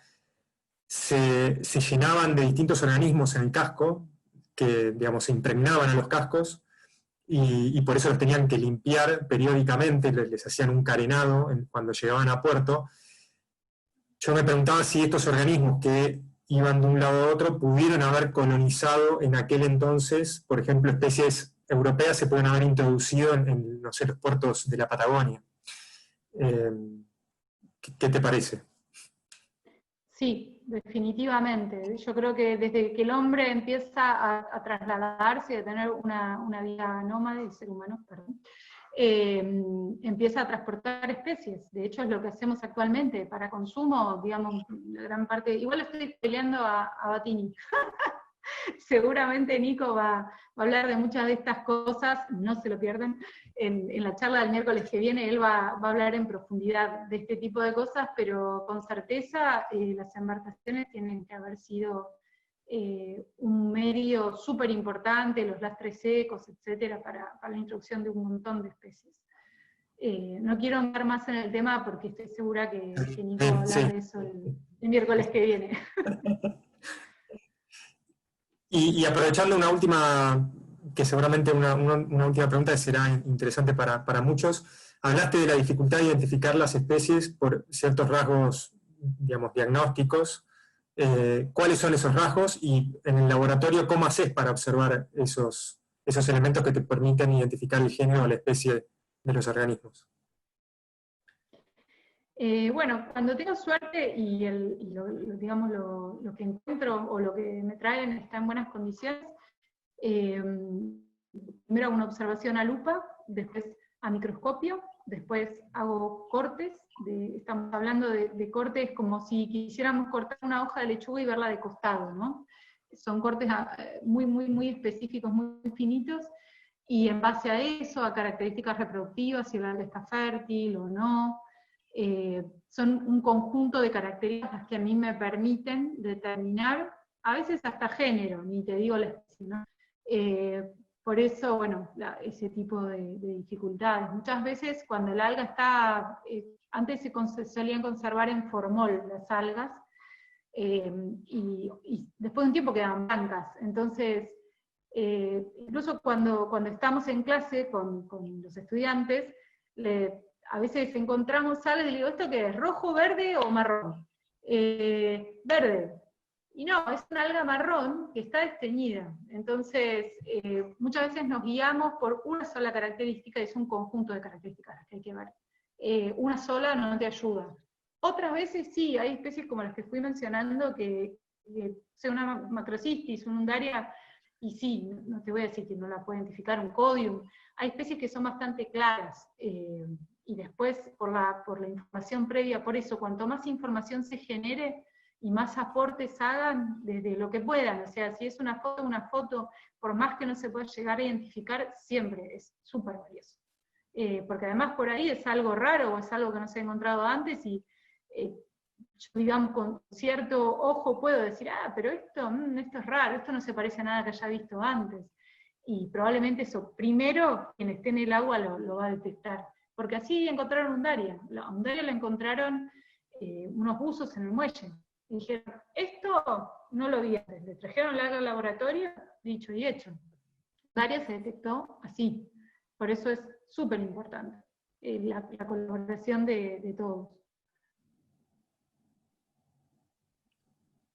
se llenaban de distintos organismos en el casco, que digamos, se impregnaban a los cascos, y por eso los tenían que limpiar periódicamente, les hacían un carenado cuando llegaban a puerto. Yo me preguntaba si estos organismos que iban de un lado a otro pudieron haber colonizado en aquel entonces, por ejemplo, especies europeas se pueden haber introducido en no sé, los puertos de la Patagonia. ¿Qué te parece? Sí, definitivamente. Yo creo que desde que el hombre empieza a trasladarse, a tener una vida nómade, el ser humano, perdón, empieza a transportar especies. De hecho, es lo que hacemos actualmente para consumo, digamos, la gran parte. Igual estoy peleando a Batini. Seguramente Nico va a hablar de muchas de estas cosas, no se lo pierdan. En la charla del miércoles que viene él va a hablar en profundidad de este tipo de cosas, pero con certeza las embarcaciones tienen que haber sido un medio súper importante, los lastres secos, etcétera, para la introducción de un montón de especies. No quiero andar más en el tema porque estoy segura que Nico va a hablar de eso el miércoles que viene. Y aprovechando una última, que seguramente una última pregunta que será interesante para muchos, hablaste de la dificultad de identificar las especies por ciertos rasgos, digamos, diagnósticos. ¿Cuáles son esos rasgos? Y en el laboratorio, ¿cómo haces para observar esos elementos que te permiten identificar el género o la especie de los organismos? Bueno, cuando tengo suerte y digamos lo que encuentro o lo que me traen está en buenas condiciones, primero hago una observación a lupa, después a microscopio, después hago cortes, estamos hablando de cortes como si quisiéramos cortar una hoja de lechuga y verla de costado, ¿no? Son cortes muy, muy, muy específicos, muy finitos, y en base a eso, a características reproductivas, si el alga está fértil o no, son un conjunto de características que a mí me permiten determinar, a veces hasta género, ni te digo la especie, ¿no? Por eso, bueno, ese tipo de dificultades. Muchas veces cuando el alga está, antes se solían conservar en formol las algas, y después de un tiempo quedan blancas. Entonces, incluso cuando estamos en clase con los estudiantes, a veces encontramos algas y le digo, ¿esto qué es? ¿Rojo, verde o marrón? Verde. Y no, es una alga marrón que está desteñida. Entonces, muchas veces nos guiamos por una sola característica, y es un conjunto de características que hay que ver. Una sola no te ayuda. Otras veces sí, hay especies como las que fui mencionando, que sea una macrocistis, una undaria, y sí, no te voy a decir que no la puedo identificar, un codium. Hay especies que son bastante claras, y después por la información previa, por eso, cuanto más información se genere, y más aportes hagan desde lo que puedan, o sea, si es una foto, por más que no se pueda llegar a identificar, siempre es súper valioso. Porque además por ahí es algo raro, o es algo que no se ha encontrado antes, y yo, digamos, con cierto ojo puedo decir, pero esto es raro, esto no se parece a nada que haya visto antes. Y probablemente eso, primero, quien esté en el agua lo va a detectar. Porque así encontraron undaria. La undaria la encontraron unos buzos en el muelle. Y dijeron, esto no lo vi antes. Le trajeron la alga al laboratorio, dicho y hecho. Undaria se detectó así. Por eso es súper importante la colaboración de todos.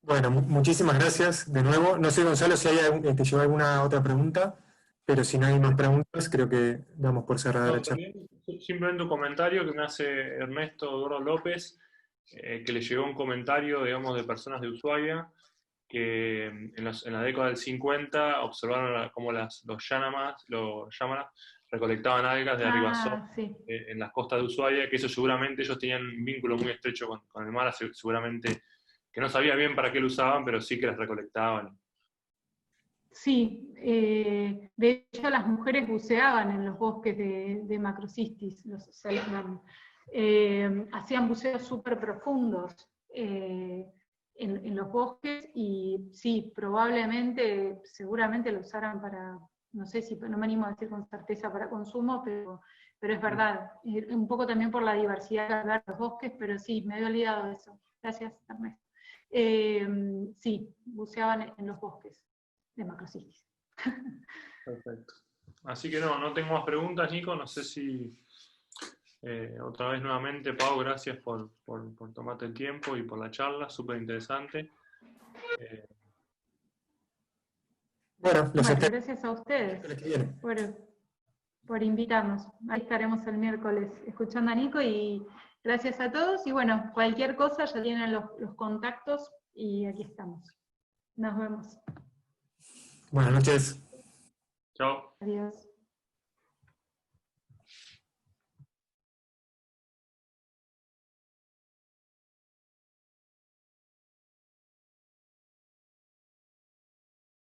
Bueno, muchísimas gracias de nuevo. No sé, Gonzalo, si te lleva alguna otra pregunta, pero si no hay más preguntas, creo que damos por cerrada la charla. Simplemente un comentario que me hace Ernesto Eduardo López, que le llegó un comentario, digamos, de personas de Ushuaia, que en la década del 50 observaron cómo los Yámanas recolectaban algas de Arribazó, sí. en las costas de Ushuaia, que eso seguramente ellos tenían un vínculo muy estrecho con el mar, seguramente que no sabía bien para qué lo usaban, pero sí que las recolectaban. Sí, de hecho las mujeres buceaban en los bosques de macrocistis, los Selknam. Hacían buceos súper profundos, en los bosques, y sí, probablemente, seguramente lo usaran para, no sé si, no me animo a decir con certeza para consumo, pero es verdad, un poco también por la diversidad de los bosques, pero sí, me había olvidado de eso. Gracias, Ernesto. Sí, buceaban en los bosques de Macrocystis. Perfecto. Así que no tengo más preguntas, Nico. No sé si otra vez nuevamente, Pau, gracias por tomarte el tiempo y por la charla, súper interesante. Bueno, los Bueno, espero gracias a el ustedes miércoles que viene. por invitarnos. Ahí estaremos el miércoles escuchando a Nico, y gracias a todos, y bueno, cualquier cosa ya tienen los contactos, y aquí estamos. Nos vemos. Buenas noches. Chao. Adiós.